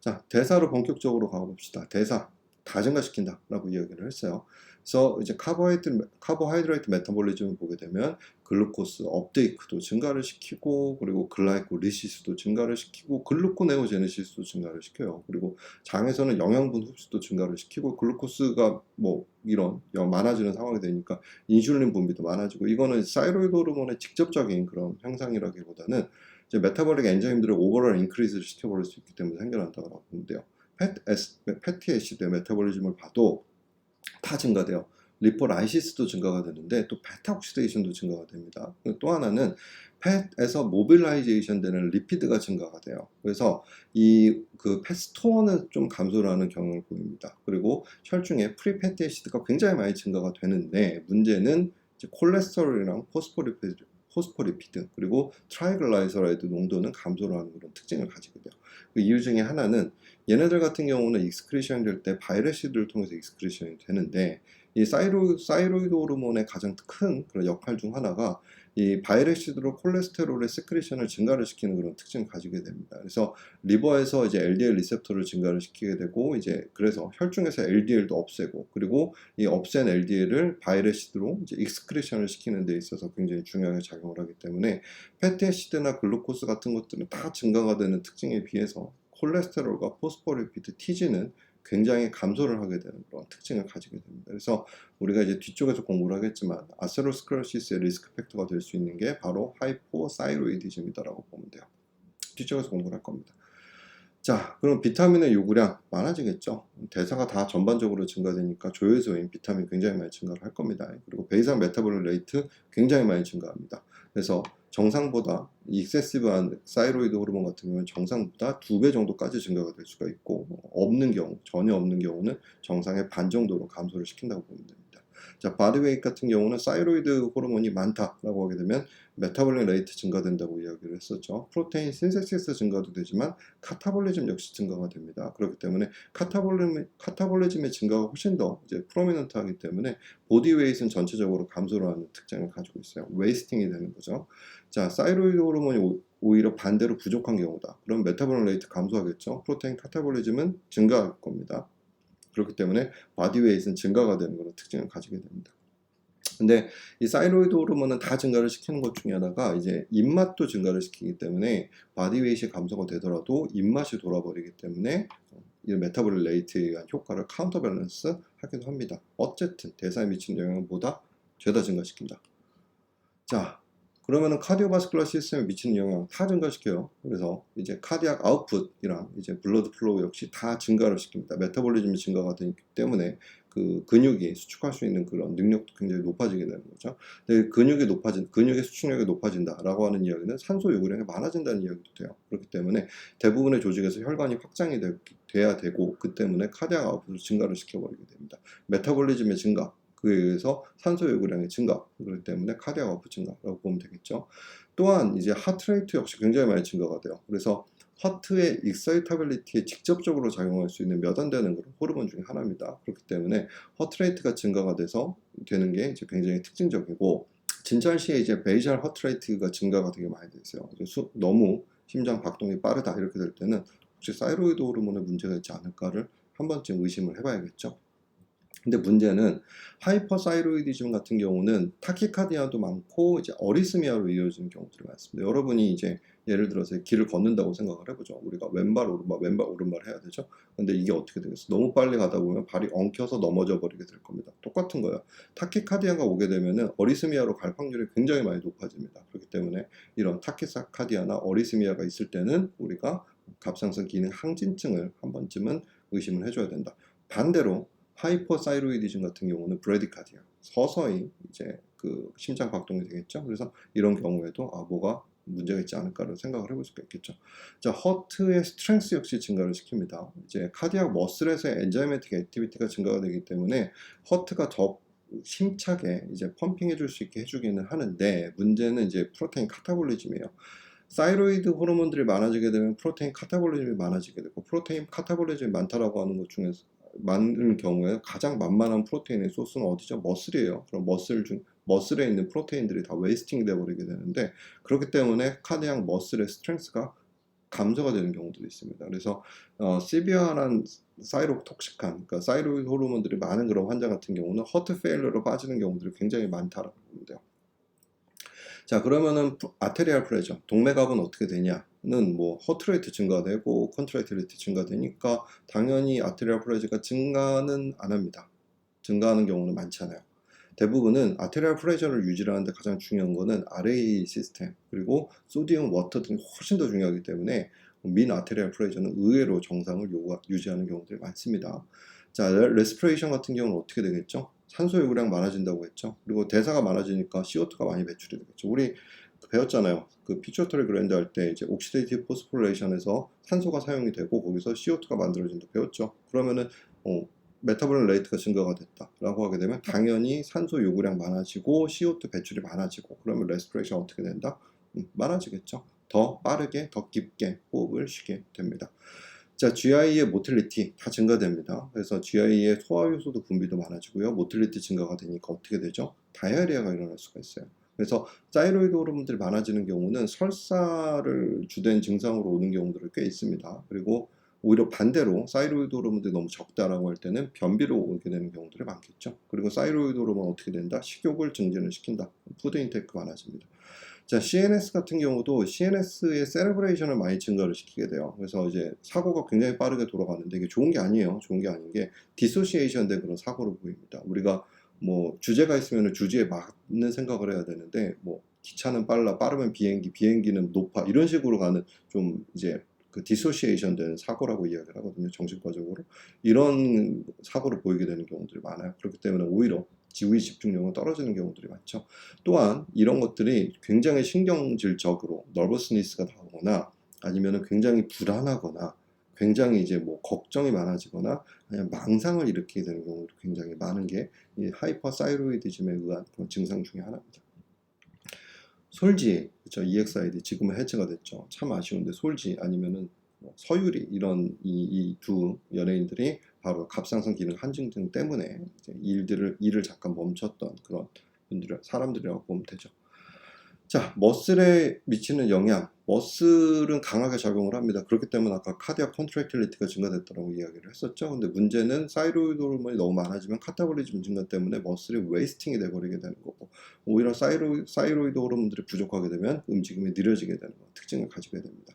자, 대사로 본격적으로 가봅시다. 대사 다 증가시킨다라고 이야기를 했어요. 그래서 이제 카보하이드레이트 메타볼리즘을 보게 되면 글루코스 업테이크도 증가를 시키고 그리고 글라이콜리시스도 증가를 시키고 글루코네오제네시스도 증가를 시켜요. 그리고 장에서는 영양분 흡수도 증가를 시키고 글루코스가 뭐 이런 많아지는 상황이 되니까 인슐린 분비도 많아지고 이거는 사이로이드 호르몬의 직접적인 그런 현상이라기보다는 이제 메타볼릭 엔자임들을 오버롤 인크리즈를 시켜버릴 수 있기 때문에 생겨난다고 보면 돼요. 패티 애시드의 메타볼리즘을 봐도 다 증가돼요. 리포라이시스도 증가가 되는데 또 베타 옥시데이션도 증가가 됩니다. 또 하나는 팻에서 모빌라이제이션 되는 리피드가 증가가 돼요. 그래서 이 그 팻스토어는 좀 감소를 하는 경향을 보입니다. 그리고 혈중에 프리패티 애시드가 굉장히 많이 증가가 되는데 문제는 이제 콜레스테롤이랑 포스포리피드 그리고 트라이글라이서라이드 농도는 감소를 하는 그런 특징을 가지게 돼요. 그 이유 중에 하나는 얘네들 같은 경우는 익스크리션이 될 때 바이레시드를 통해서 익스크리션이 되는데 이 사이로이드 호르몬의 가장 큰 그런 역할 중 하나가 이 바이레시드로 콜레스테롤의 세크리션을 증가를 시키는 그런 특징을 가지게 됩니다. 그래서 리버에서 이제 LDL 리셉터를 증가를 시키게 되고 이제 그래서 혈중에서 LDL도 없애고 그리고 이 없앤 LDL을 바이레시드로 이제 익스크리션을 시키는 데 있어서 굉장히 중요하게 작용을 하기 때문에 패티애시드나 글루코스 같은 것들은 다 증가가 되는 특징에 비해서 콜레스테롤과 포스포리피드 TG는 굉장히 감소를 하게 되는 그런 특징을 가지게 됩니다. 그래서 우리가 이제 뒤쪽에서 공부를 하겠지만 아테로스클로시스의 리스크 팩터가 될 수 있는 게 바로 하이포사이로이디즘이다라고 보면 돼요. 뒤쪽에서 공부를 할 겁니다. 자, 그럼 비타민의 요구량 많아지겠죠. 대사가 다 전반적으로 증가되니까 조효소인 비타민 굉장히 많이 증가를 할 겁니다. 그리고 베이설 메타볼릭 레이트 굉장히 많이 증가합니다. 그래서 정상보다 익세시브한 사이로이드 호르몬 같은 경우는 정상보다 2배 정도까지 증가가 될 수가 있고, 없는 경우, 전혀 없는 경우는 정상의 반 정도로 감소를 시킨다고 보면 됩니다. 자, 바디웨이트 같은 경우는 사이로이드 호르몬이 많다라고 하게 되면 메타볼릭 레이트 증가된다고 이야기를 했었죠. 프로테인 신세시스 증가도 되지만 카타볼리즘 역시 증가가 됩니다. 그렇기 때문에 카타볼리즘의 증가가 훨씬 더 이제 프로미넌트하기 때문에 보디웨이트는 전체적으로 감소를 하는 특징을 가지고 있어요. 웨이스팅이 되는 거죠. 자, 사이로이드 호르몬이 오히려 반대로 부족한 경우다. 그럼 메타볼릭 레이트 감소하겠죠. 프로테인 카타볼리즘은 증가할 겁니다. 그렇기 때문에 바디웨이트는 증가가 되는 그런 특징을 가지게 됩니다. 근데 이 사이로이드 호르몬은 다 증가를 시키는 것 중에 하나가 이제 입맛도 증가를 시키기 때문에 바디웨이트이 감소가 되더라도 입맛이 돌아버리기 때문에 이 메타볼릭 레이트에 의한 효과를 카운터 밸런스 하기도 합니다. 어쨌든 대사에 미치는 영향보다 죄다 증가시킨다. 자, 그러면은 카디오바스쿨라 시스템에 미치는 영향 다 증가시켜요. 그래서 이제 카디악 아웃풋이랑 이제 블러드 플로우 역시 다 증가를 시킵니다. 메타볼리즘이 증가가 되기 때문에 그 근육이 수축할 수 있는 그런 능력도 굉장히 높아지게 되는 거죠. 근데 근육의 수축력이 높아진다라고 하는 이야기는 산소 요구량이 많아진다는 이야기도 돼요. 그렇기 때문에 대부분의 조직에서 혈관이 확장이 돼야 되고, 그 때문에 카디악 아웃풋을 증가를 시켜버리게 됩니다. 메타볼리즘의 증가, 그에 의해서 산소 요구량의 증가, 그렇기 때문에 카디악 아웃풋 증가라고 보면 되겠죠. 또한 이제 하트레이트 역시 굉장히 많이 증가가 돼요. 그래서 하트의 익사이터빌리티에 직접적으로 작용할 수 있는 몇 안 되는 그런 호르몬 중에 하나입니다. 그렇기 때문에 하트레이트가 증가가 돼서 되는 게 이제 굉장히 특징적이고, 진찰 시에 이제 베이셜 하트레이트가 증가가 되게 많이 됐어요. 너무 심장 박동이 빠르다 이렇게 될 때는 혹시 사이로이드 호르몬에 문제가 있지 않을까를 한 번쯤 의심을 해봐야겠죠. 근데 문제는 하이퍼사이로이디즘 같은 경우는 타키카디아도 많고 이제 어리스미아로 이어지는 경우들이 많습니다. 여러분이 이제 예를 들어서 길을 걷는다고 생각을 해보죠. 우리가 왼발 오른발 해야 되죠. 근데 이게 어떻게 되겠어? 너무 빨리 가다 보면 발이 엉켜서 넘어져 버리게 될 겁니다. 똑같은 거예요. 타키카디아가 오게 되면은 어리스미아로 갈 확률이 굉장히 많이 높아집니다. 그렇기 때문에 이런 타키카디아나 어리스미아가 있을 때는 우리가 갑상선 기능 항진증을 한 번쯤은 의심을 해줘야 된다. 반대로 하이퍼사이로이디즘 같은 경우는 브레디카디아, 서서히 이제 그 심장 박동이 되겠죠. 그래서 이런 경우에도 뭐가 문제가 있지 않을까를 생각을 해볼 수가 있겠죠. 자, 허트의 스트렝스 역시 증가를 시킵니다. 이제 카디악 머슬에서의 엔자이매틱 액티비티가 증가가 되기 때문에 허트가 더 힘차게 이제 펌핑해 줄 수 있게 해주기는 하는데, 문제는 이제 프로테인 카타볼리즘이에요. 사이로이드 호르몬들이 많아지게 되면 프로테인 카타볼리즘이 많아지게 되고, 프로테인 카타볼리즘이 많다라고 하는 것 중에서 많은 경우에 가장 만만한 프로테인의 소스는 어디죠? 머슬이에요. 그럼 머슬에 있는 프로테인들이 다 웨이스팅 돼버리게 되는데, 그렇기 때문에 카디악 머슬의 스트렝스가 감소가 되는 경우도 있습니다. 그래서 시비어한 사이로톡식한, 그러니까 사이로이드 호르몬들이 많은 그런 환자 같은 경우는 허트 페일러로 빠지는 경우들이 굉장히 많다라고 보면 돼요. 자, 그러면은 아테리얼 프레셔, 동맥압은 어떻게 되냐는 뭐 허트레이트 증가되고 컨트레이트리티 증가되니까 당연히 아테리얼 프레셔가 증가는 안 합니다. 증가하는 경우는 많지 않아요. 대부분은 아테리얼 프레셔를 유지하는데 가장 중요한 거는 RA 시스템, 그리고 소디움 워터 등이 훨씬 더 중요하기 때문에 민 아테리얼 프레셔는 의외로 정상을 유지하는 경우들이 많습니다. 자, 레스피레이션 같은 경우는 어떻게 되겠죠? 산소 요구량 많아진다고 했죠. 그리고 대사가 많아지니까 CO2가 많이 배출이 되겠죠. 우리 배웠잖아요. 그 피추어터리 그랜드 할 때 이제 옥시데이티브 포스포레이션에서 산소가 사용이 되고 거기서 CO2가 만들어진다 배웠죠. 그러면은 메타볼릭 레이트가 증가가 됐다라고 하게 되면 당연히 산소 요구량 많아지고 CO2 배출이 많아지고, 그러면 레스피레이션 어떻게 된다? 많아지겠죠. 더 빠르게 더 깊게 호흡을 쉬게 됩니다. 자, GI의 모틸리티 다 증가됩니다. 그래서 GI의 소화효소도 분비도 많아지고요. 모틸리티 증가가 되니까 어떻게 되죠? 다이아리아가 일어날 수가 있어요. 그래서 사이로이드 호르몬들이 많아지는 경우는 설사를 주된 증상으로 오는 경우들이 꽤 있습니다. 그리고 오히려 반대로 사이로이드 호르몬들이 너무 적다라고 할 때는 변비로 오게 되는 경우들이 많겠죠. 그리고 사이로이드 호르몬은 어떻게 된다? 식욕을 증진을 시킨다. 푸드 인테이크 많아집니다. 자, CNS 같은 경우도 CNS의 세레브레이션을 많이 증가를 시키게 돼요. 그래서 이제 사고가 굉장히 빠르게 돌아가는데 이게 좋은 게 아니에요. 좋은 게 아닌 게 디소시에이션 된 그런 사고로 보입니다. 우리가 뭐 주제가 있으면 주제에 맞는 생각을 해야 되는데 뭐 기차는 빨라, 빠르면 비행기, 비행기는 높아 이런 식으로 가는 좀 이제 그 디소시에이션 된 사고라고 이야기를 하거든요. 정신과적으로 이런 사고를 보이게 되는 경우들이 많아요. 그렇기 때문에 오히려 지휘 집중력은 떨어지는 경우들이 많죠. 또한 이런 것들이 굉장히 신경질적으로 너버스니스가 나오거나 아니면은 굉장히 불안하거나 굉장히 이제 뭐 걱정이 많아지거나 아니면 망상을 일으키게 되는 경우도 굉장히 많은 게 이 하이퍼사이로이디즘에 의한 그런 증상 중에 하나입니다. 솔지, 그렇죠. EXID 지금은 해체가 됐죠. 참 아쉬운데 솔지 아니면은 뭐 서유리 이런 이 두 연예인들이 바로 갑상선 기능 한증증 때문에 이제 일을 잠깐 멈췄던 그런 사람들이라고 보면 되죠. 자, 머슬에 미치는 영향. 머슬은 강하게 작용을 합니다. 그렇기 때문에 아까 카디악 컨트랙틸리티가 증가됐다고 이야기를 했었죠. 근데 문제는 사이로이드 호르몬이 너무 많아지면 카타볼리즘 증가 때문에 머슬이 웨이스팅이 돼버리게 되는 거고, 오히려 사이로이드 호르몬들이 부족하게 되면 움직임이 느려지게 되는 특징을 가지게 됩니다.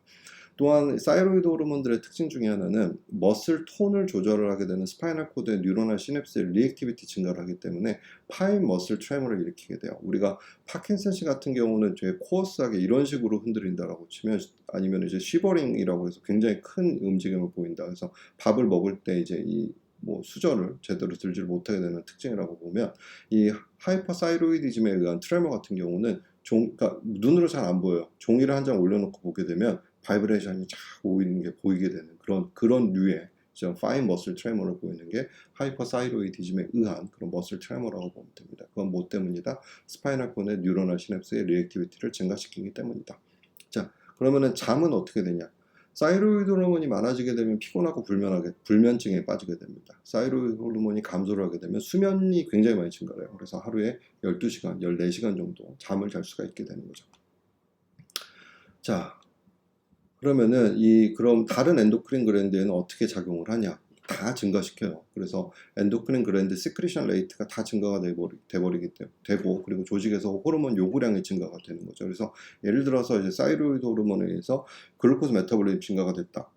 또한 사이로이드 호르몬들의 특징 중에 하나는 머슬 톤을 조절을 하게 되는 스파이널 코드의 뉴로널 시냅스의 리액티비티 증가를 하기 때문에 파인 머슬 트레머를 일으키게 돼요. 우리가 파킨슨씨 같은 경우는 되게 코어스하게 이런 식으로 흔들린다라고 치면, 아니면 이제 쉬버링이라고 해서 굉장히 큰 움직임을 보인다. 그래서 밥을 먹을 때 이제 이 뭐 수저를 제대로 들지를 못하게 되는 특징이라고 보면, 이 하이퍼사이로이디즘에 의한 트레머 같은 경우는 그러니까 눈으로 잘 안 보여요. 종이를 한 장 올려놓고 보게 되면 바이브레이션이 쫙 보이는 게 보이게 되는 그런 류의 파인 머슬 트레머를 보이는 게 하이퍼사이로이디즘에 의한 그런 머슬 트레머라고 보면 됩니다. 그건 뭐 때문이다? 스파이널 콘의 뉴로널 시냅스의 리액티비티를 증가시키기 때문이다. 자, 그러면은 잠은 어떻게 되냐? 사이로이드 호르몬이 많아지게 되면 피곤하고 불면증에 빠지게 됩니다. 사이로이드 호르몬이 감소를 하게 되면 수면이 굉장히 많이 증가해요. 그래서 하루에 12시간, 14시간 정도 잠을 잘 수가 있게 되는 거죠. 자, 그러면은 그럼 다른 엔도크린 그랜드에는 어떻게 작용을 하냐? 다 증가시켜요. 그래서 엔도크린 그랜드 시크리션 레이트가 다 증가가 돼버리게 되고, 그리고 조직에서 호르몬 요구량이 증가가 되는 거죠. 그래서 예를 들어서 이제 사이로이드 호르몬에 의해서 글루코스 메타볼리즘 증가가 됐다.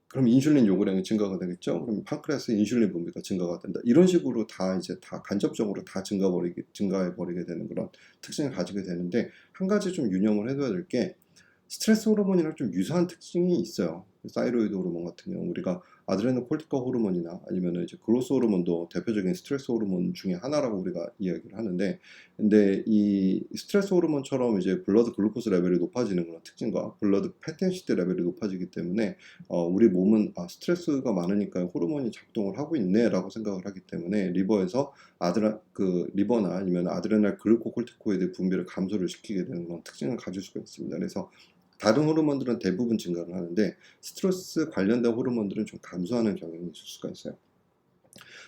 그럼 인슐린 요구량이 증가가 되겠죠. 그럼 판크레아스 인슐린 분비가 증가가 된다. 이런 식으로 다 이제 다 간접적으로 다 증가해 버리게 되는 그런 특징을 가지게 되는데, 한 가지 좀 유념을 해둬야 될 게 스트레스 호르몬이랑 좀 유사한 특징이 있어요. 사이로이드 호르몬 같은 경우 우리가 아드레노 코르티컬 호르몬이나 아니면 이제 그로스 호르몬도 대표적인 스트레스 호르몬 중에 하나라고 우리가 이야기를 하는데, 근데 이 스트레스 호르몬처럼 이제 블러드 글루코스 레벨이 높아지는 그런 특징과 블러드 페텐시티 레벨이 높아지기 때문에 우리 몸은 스트레스가 많으니까 호르몬이 작동을 하고 있네라고 생각을 하기 때문에 리버에서 리버나 아니면 아드레날 글루코콜티코이드 분비를 감소를 시키게 되는 그런 특징을 가질 수가 있습니다. 그래서 다른 호르몬들은 대부분 증가를 하는데 스트레스 관련된 호르몬들은 좀 감소하는 경향이 있을 수가 있어요.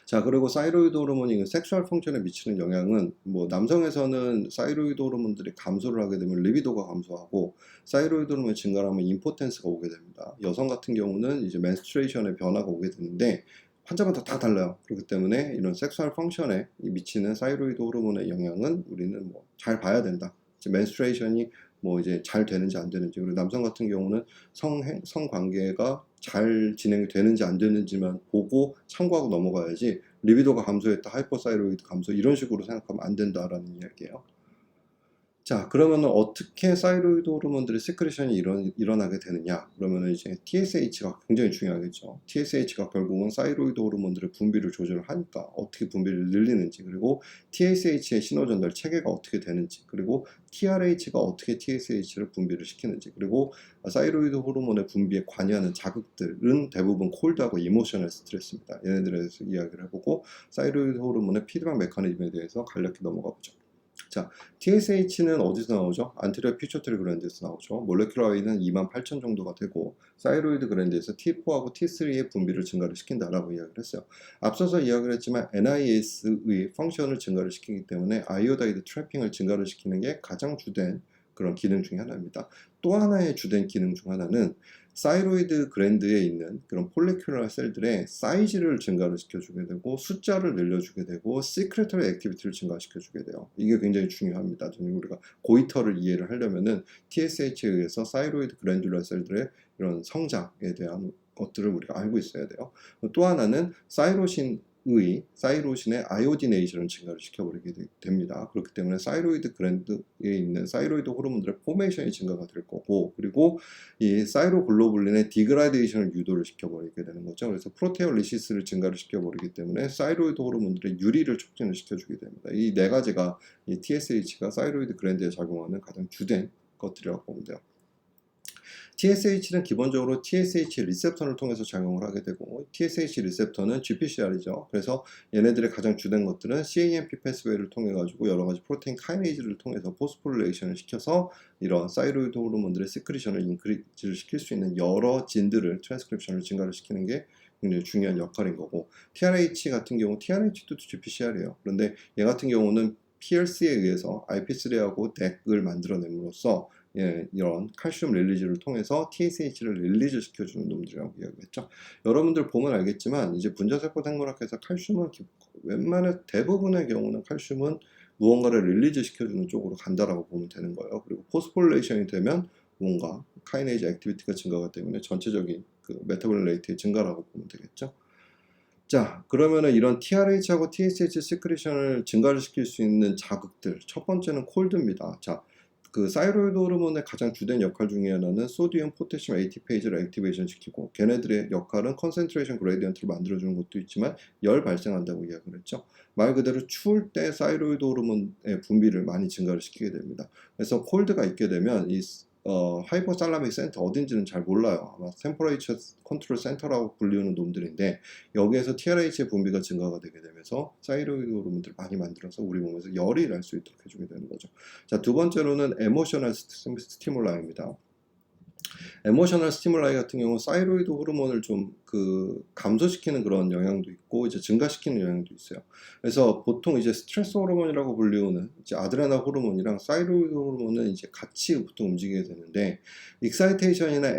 자, 그리고 사이로이드 호르몬이 섹슈얼 펑션에 미치는 영향은 뭐 남성에서는 사이로이드 호르몬들이 감소를 하게 되면 리비도가 감소하고 사이로이드 호르몬이 증가하면 임포텐스가 오게 됩니다. 여성 같은 경우는 이제 맨스트레이션의 변화가 오게 되는데 환자마다 다 달라요. 그렇기 때문에 이런 섹슈얼 펑션에 미치는 사이로이드 호르몬의 영향은 우리는 뭐 잘 봐야 된다. 맨스트레이션이 뭐 이제 잘 되는지 안 되는지, 그리고 남성 같은 경우는 성관계가 잘 진행이 되는지 안 되는지만 보고 참고하고 넘어가야지 리비도가 감소했다, 하이퍼사이로이드 감소 이런 식으로 생각하면 안 된다라는 이야기예요. 자, 그러면 어떻게 사이로이드 호르몬들의 시크레션이 일어나게 되느냐? 그러면 이제 TSH가 굉장히 중요하겠죠. TSH가 결국은 사이로이드 호르몬들의 분비를 조절하니까 어떻게 분비를 늘리는지, 그리고 TSH의 신호 전달 체계가 어떻게 되는지, 그리고 TRH가 어떻게 TSH를 분비를 시키는지, 그리고 사이로이드 호르몬의 분비에 관여하는 자극들은 대부분 콜드하고 이모셔널 스트레스입니다. 얘네들에 대해서 이야기를 해보고 사이로이드 호르몬의 피드백 메커니즘에 대해서 간략히 넘어가 보죠. 자, TSH는 어디서 나오죠? 안테리어 피초터리 글랜드에서 나오죠. 몰레큘러 웨이트는 28,000 정도가 되고 사이로이드 글랜드에서 T4하고 T3의 분비를 증가를 시킨다라고 이야기를 했어요. 앞서서 이야기를 했지만 NIS의 펑션을 증가를 시키기 때문에 아이오다이드 트래핑을 증가를 시키는 게 가장 주된 그런 기능 중에 하나입니다. 또 하나의 주된 기능 중 하나는 사이로이드 그랜드에 있는 그런 폴리큘러 셀들의 사이즈를 증가를 시켜주게 되고 숫자를 늘려주게 되고 시크레터리 액티비티를 증가시켜주게 돼요. 이게 굉장히 중요합니다. 우리가 고이터를 이해를 하려면은 TSH에 의해서 사이로이드 그랜듈러 셀들의 이런 성장에 대한 것들을 우리가 알고 있어야 돼요. 또 하나는 사이로신의 아이오디네이션을 증가를 시켜버리게 됩니다. 그렇기 때문에 사이로이드 그랜드에 있는 사이로이드 호르몬들의 포메이션이 증가가 될 거고, 그리고 이 사이로글로불린의 디그라데이션을 유도를 시켜버리게 되는 거죠. 그래서 프로테올리시스를 증가를 시켜버리기 때문에 사이로이드 호르몬들의 유리를 촉진을 시켜주게 됩니다. 이 네 가지가 이 TSH가 사이로이드 그랜드에 작용하는 가장 주된 것들이라고 보면 돼요. TSH는 기본적으로 TSH 리셉터를 통해서 작용을 하게 되고, TSH 리셉터는 GPCR이죠. 그래서 얘네들의 가장 주된 것들은 CAMP 패스웨이를 통해 가지고 여러 가지 프로테인 카이네이즈를 통해서 포스포릴레이션을 시켜서 이런 사이로이드 호르몬들의 시크리션을 인크리즈를 시킬 수 있는 여러 진들을 트랜스크립션을 증가를 시키는 게 굉장히 중요한 역할인 거고, TRH 같은 경우 TRH도 GPCR이에요. 그런데 얘 같은 경우는 PLC에 의해서 IP3하고 DEC을 만들어냄으로써 이런 칼슘 릴리즈를 통해서 TSH를 릴리즈 시켜주는 놈들이라고 이야기했죠. 여러분들 보면 알겠지만 이제 분자세포 생물학에서 칼슘은 웬만한 대부분의 경우는 칼슘은 무언가를 릴리즈 시켜주는 쪽으로 간다라고 보면 되는 거예요. 그리고 포스포릴레이션이 되면 뭔가 카이네이즈 액티비티가 증가가 때문에 전체적인 그 메타볼릭 레이트의 증가라고 보면 되겠죠. 자, 그러면은 이런 TRH하고 TSH 시크리션을 증가를 시킬 수 있는 자극들, 첫 번째는 콜드입니다. 자, 그 사이로이드 호르몬의 가장 주된 역할 중에 하나는 소디움, 포테슘, ATPase를 액티베이션 시키고, 걔네들의 역할은 컨센트레이션 그레디언트를 만들어주는 것도 있지만 열 발생한다고 이야기를 했죠. 말 그대로 추울 때 사이로이드 호르몬의 분비를 많이 증가를 시키게 됩니다. 그래서 콜드가 있게 되면 이 하이포살라믹 센터 어딘지는 잘 몰라요. 아마 템퍼레이처 컨트롤 센터라고 불리우는 놈들인데, 여기에서 TRH의 분비가 증가가 되게 되면서 사이로이드 호르몬들을 많이 만들어서 우리 몸에서 열이 날 수 있도록 해주게 되는 거죠. 자, 두 번째로는 에모셔널 스티뮬라입니다. 에모셔널 스티뮬라이 같은 경우 사이로이드 호르몬을 좀 감소시키는 그런 영향도 있고 이제 증가시키는 영향도 있어요. 그래서 보통 이제 스트레스 호르몬이라고 불리우는 이제 아드레날 호르몬이랑 사이로이드 호르몬은 이제 같이 보통 움직이게 되는데, 익사이테이션이나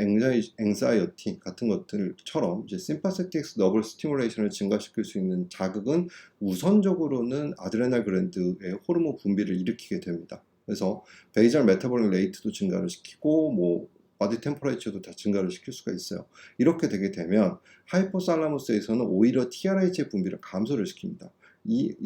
앵사이어티 같은 것들처럼 이제 심파세틱 너블 스티뮬레이션을 증가시킬 수 있는 자극은 우선적으로는 아드레날 그랜드의 호르몬 분비를 일으키게 됩니다. 그래서 베이절 메타볼릭 레이트도 증가를 시키고 바디 템퍼레이처도 다 증가를 시킬 수가 있어요. 이렇게 되게 되면 하이포살라무스에서는 오히려 TRH의 분비를 감소를 시킵니다.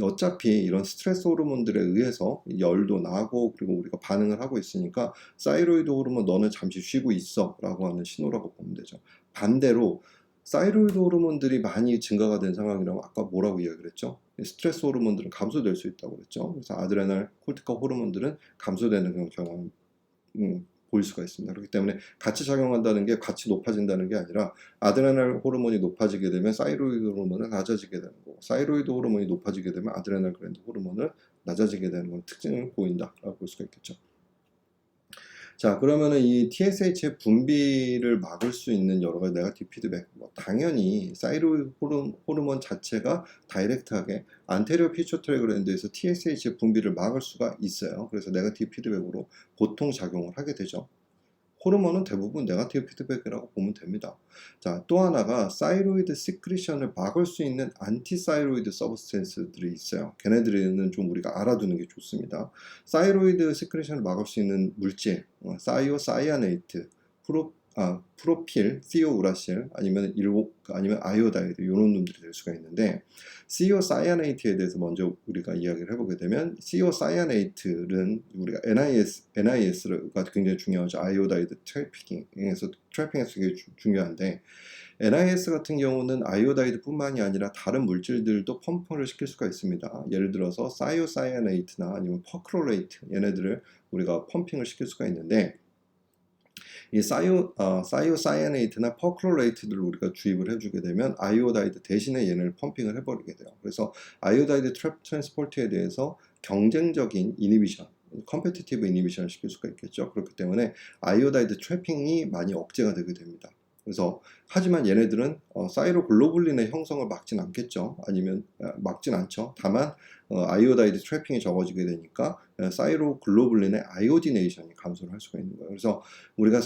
어차피 이런 스트레스 호르몬들에 의해서 열도 나고 그리고 우리가 반응을 하고 있으니까 사이로이드 호르몬 너는 잠시 쉬고 있어 라고 하는 신호라고 보면 되죠. 반대로 사이로이드 호르몬들이 많이 증가가 된 상황이라면 아까 뭐라고 이야기를 했죠? 스트레스 호르몬들은 감소될 수 있다고 그랬죠. 그래서 아드레날, 코르티컬 호르몬들은 감소되는 그런 경향 보일 수가 있습니다. 그렇기 때문에 같이 작용한다는 게 같이 높아진다는 게 아니라 아드레날 호르몬이 높아지게 되면 사이로이드 호르몬은 낮아지게 되는 거고, 사이로이드 호르몬이 높아지게 되면 아드레날 그랜드 호르몬은 낮아지게 되는 건 특징을 보인다라고 볼 수가 있겠죠. 자, 그러면은 이 TSH의 분비를 막을 수 있는 여러 가지 네거티브 피드백, 당연히 사이로이드 호르몬 자체가 다이렉트하게 안테리어 피처터리 그랜드에서 TSH의 분비를 막을 수가 있어요. 그래서 네거티브 피드백으로 보통 작용을 하게 되죠. 호르몬은 대부분 네거티브 피드백이라고 보면 됩니다. 자, 또 하나가 사이로이드 시크리션을 막을 수 있는 안티사이로이드 서브스탠스들이 있어요. 걔네들은 좀 우리가 알아두는 게 좋습니다. 사이로이드 시크리션을 막을 수 있는 물질, 사이오사이아네이트, 프로필, 시오우라실, 아니면 아이오다이드, 이런 놈들이 될 수가 있는데, 시오사이아네이트에 대해서 먼저 우리가 이야기를 해보게 되면, 시오사이아네이트는 우리가 NIS가 굉장히 중요하죠. 아이오다이드 트래핑에서 되게 중요한데, NIS 같은 경우는 아이오다이드 뿐만이 아니라 다른 물질들도 펌프를 시킬 수가 있습니다. 예를 들어서 사이오사이아네이트나 아니면 퍼크로레이트, 얘네들을 우리가 펌핑을 시킬 수가 있는데, 이 사이오사이아네이트나 퍼클로레이트들을 우리가 주입을 해주게 되면 아이오다이드 대신에 얘네를 펌핑을 해버리게 돼요. 그래서 아이오다이드 트랜스포트에 대해서 경쟁적인 이니비션, 컴페티티브 이니비션을 시킬 수가 있겠죠. 그렇기 때문에 아이오다이드 트래핑이 많이 억제가 되게 됩니다. 그래서 하지만 얘네들은 사이로글로불린의 형성을 막진 않겠죠. 아니면 막진 않죠. 다만 아이오다이드 트래핑이 적어지게 되니까 사이로글로불린의 아이오디네이션이 감소를 할 수가 있는 거예요. 그래서 우리가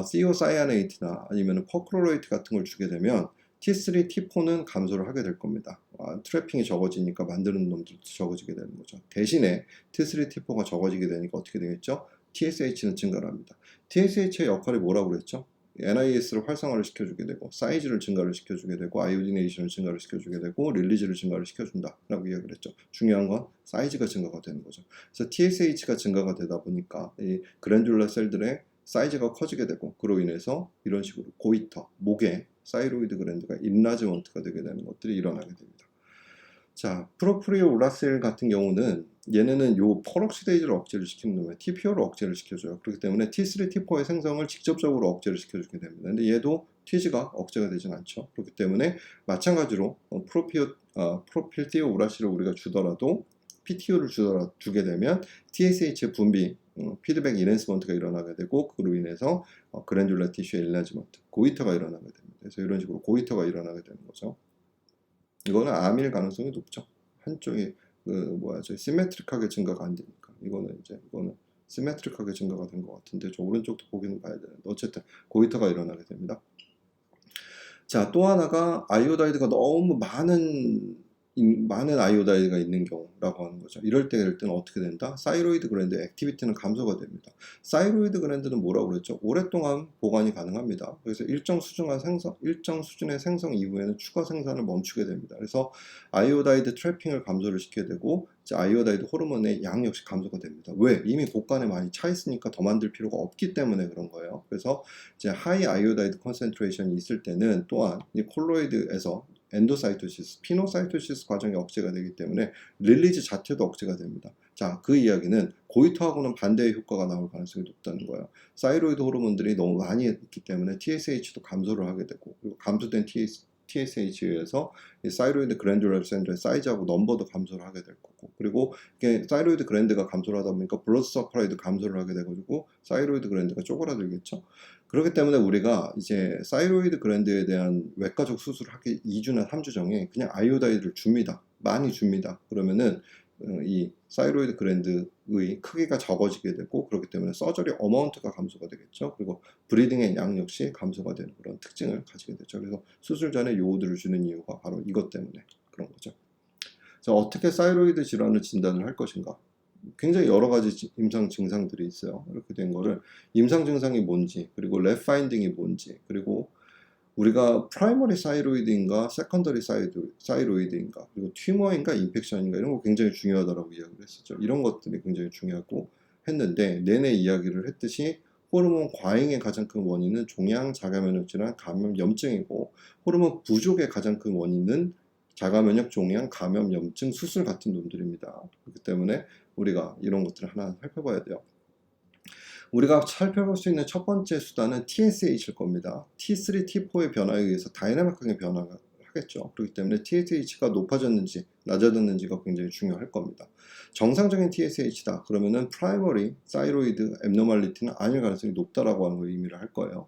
시오사이아네이트나 아니면 퍼크로레이트 같은 걸 주게 되면 T3, T4는 감소를 하게 될 겁니다. 트래핑이 적어지니까 만드는 놈들도 적어지게 되는 거죠. 대신에 T3, T4가 적어지게 되니까 어떻게 되겠죠? TSH는 증가를 합니다. TSH의 역할이 뭐라고 그랬죠? NIS를 활성화를 시켜주게 되고 사이즈를 증가를 시켜주게 되고 아이오디네이션을 증가를 시켜주게 되고 릴리즈를 증가를 시켜준다 라고 이야기를 했죠. 중요한 건 사이즈가 증가가 되는 거죠. 그래서 TSH가 증가가 되다 보니까 이 그랜듈러 셀들의 사이즈가 커지게 되고 그로 인해서 이런 식으로 고이터, 목에 사이로이드 그랜드가 인라지먼트가 되게 되는 것들이 일어나게 됩니다. 자, 프로프리오 우라셀 같은 경우는 얘네는 요 퍼럭시데이즈를 억제를 시키는 놈에 TPO를 억제를 시켜줘요. 그렇기 때문에 T3, T4의 생성을 직접적으로 억제를 시켜주게 됩니다. 근데 얘도 TG가 억제가 되진 않죠. 그렇기 때문에 마찬가지로 프로필티오 우라실을 우리가 주더라도 PTO를 주게 되면 TSH의 분비, 피드백 이넨스먼트가 일어나게 되고 그로 인해서 그랜듈러 티슈의 일라지먼트, 고이터가 일어나게 됩니다. 그래서 이런 식으로 고이터가 일어나게 되는 거죠. 이거는 암일 가능성이 높죠. 한쪽이 시메트릭하게 증가가 안 되니까 이거는 시메트릭하게 증가가 된 것 같은데 저 오른쪽도 보기는 봐야 되는데 어쨌든 고이터가 일어나게 됩니다. 자, 또 하나가 아이오다이드가 너무 많은 아이오다이드가 있는 경우라고 하는 거죠. 이럴 때는 어떻게 된다? 사이로이드 그랜드 액티비티는 감소가 됩니다. 사이로이드 그랜드는 뭐라고 그랬죠? 오랫동안 보관이 가능합니다. 그래서 일정 수준의 생성 이후에는 추가 생산을 멈추게 됩니다. 그래서 아이오다이드 트래핑을 감소를 시키게 되고 아이오다이드 호르몬의 양 역시 감소가 됩니다. 왜? 이미 고간에 많이 차 있으니까 더 만들 필요가 없기 때문에 그런 거예요. 그래서 하이 아이오다이드 컨센트레이션이 있을 때는 또한 이 콜로이드에서 엔도사이토시스, 피노사이토시스 과정이 억제가 되기 때문에 릴리즈 자체도 억제가 됩니다. 자, 그 이야기는 고이터하고는 반대의 효과가 나올 가능성이 높다는 거예요. 사이로이드 호르몬들이 너무 많이 있기 때문에 TSH도 감소를 하게 되고 그리고 감소된 TSH에 의해서 사이로이드 그랜듈러 셀의 사이즈하고 넘버도 감소를 하게 될 거고 그리고 이게 사이로이드 그랜드가 감소를 하다 보니까 블러드 서프라이도 감소를 하게 되고 사이로이드 그랜드가 쪼그라들겠죠. 그렇기 때문에 우리가 이제 사이로이드 그랜드에 대한 외과적 수술을 하기 2주나 3주 전에 그냥 아이오다이드를 줍니다. 많이 줍니다. 그러면은 이 사이로이드 그랜드의 크기가 적어지게 되고 그렇기 때문에 서저리 어마운트가 감소가 되겠죠. 그리고 브리딩의 양 역시 감소가 되는 그런 특징을 가지게 되죠. 그래서 수술 전에 요오드를 주는 이유가 바로 이것 때문에 그런 거죠. 자, 어떻게 사이로이드 질환을 진단을 할 것인가? 굉장히 여러 가지 임상 증상들이 있어요. 이렇게 된 거를 임상 증상이 뭔지 그리고 랩 파인딩이 뭔지 그리고 우리가 프라이머리 사이로이드인가 세컨더리 사이로이드인가 그리고 튜머인가 인펙션인가 이런 거 굉장히 중요하다고 이야기를 했었죠. 이런 것들이 굉장히 중요하고 했는데 내내 이야기를 했듯이 호르몬 과잉의 가장 큰 원인은 종양 자가면역 질환 감염염증이고 호르몬 부족의 가장 큰 원인은 자가면역 종양 감염염증 수술 같은 놈들입니다. 그렇기 때문에 우리가 이런 것들을 하나 살펴봐야 돼요. 우리가 살펴볼 수 있는 첫 번째 수단은 TSH일 겁니다. T3, T4의 변화에 의해서 다이나믹하게 변화가 하겠죠. 그렇기 때문에 TSH가 높아졌는지 낮아졌는지가 굉장히 중요할 겁니다. 정상적인 TSH다 그러면은 프라이머리 사이로이드 앱노멀리티는 아닐 가능성이 높다라고 하는 걸 의미를 할 거예요.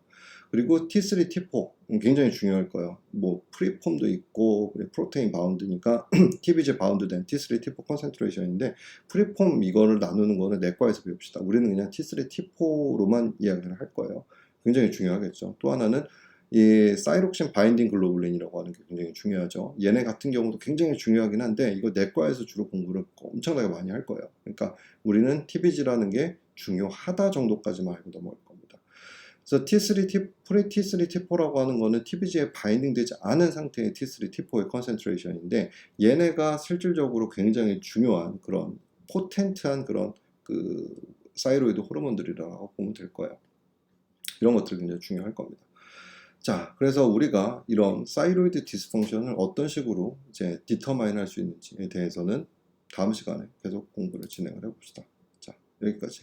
그리고 T3, T4 굉장히 중요할 거예요. 뭐 프리폼도 있고 프로테인 바운드니까 TBG 바운드된 T3, T4 컨센트레이션인데 프리폼 이거를 나누는 거는 내과에서 배웁시다. 우리는 그냥 T3, T4로만 이야기를 할 거예요. 굉장히 중요하겠죠. 또 하나는 이 사이록신 바인딩 글로불린이라고 하는 게 굉장히 중요하죠. 얘네 같은 경우도 굉장히 중요하긴 한데 이거 내과에서 주로 공부를 엄청나게 많이 할 거예요. 그러니까 우리는 TBG라는 게 중요하다 정도까지만 알고 넘어갈 겁니다. 그래서 T3, T4라고 하는 거는 TBG에 바인딩 되지 않은 상태의 T3, T4의 컨센트레이션인데 얘네가 실질적으로 굉장히 중요한 그런 포텐트한 그런 그 사이로이드 호르몬들이라고 보면 될 거예요. 이런 것들이 굉장히 중요할 겁니다. 자, 그래서 우리가 이런 사이로이드 디스펑션을 어떤 식으로 이제 디터마인 할 수 있는지에 대해서는 다음 시간에 계속 공부를 진행을 해봅시다. 자, 여기까지.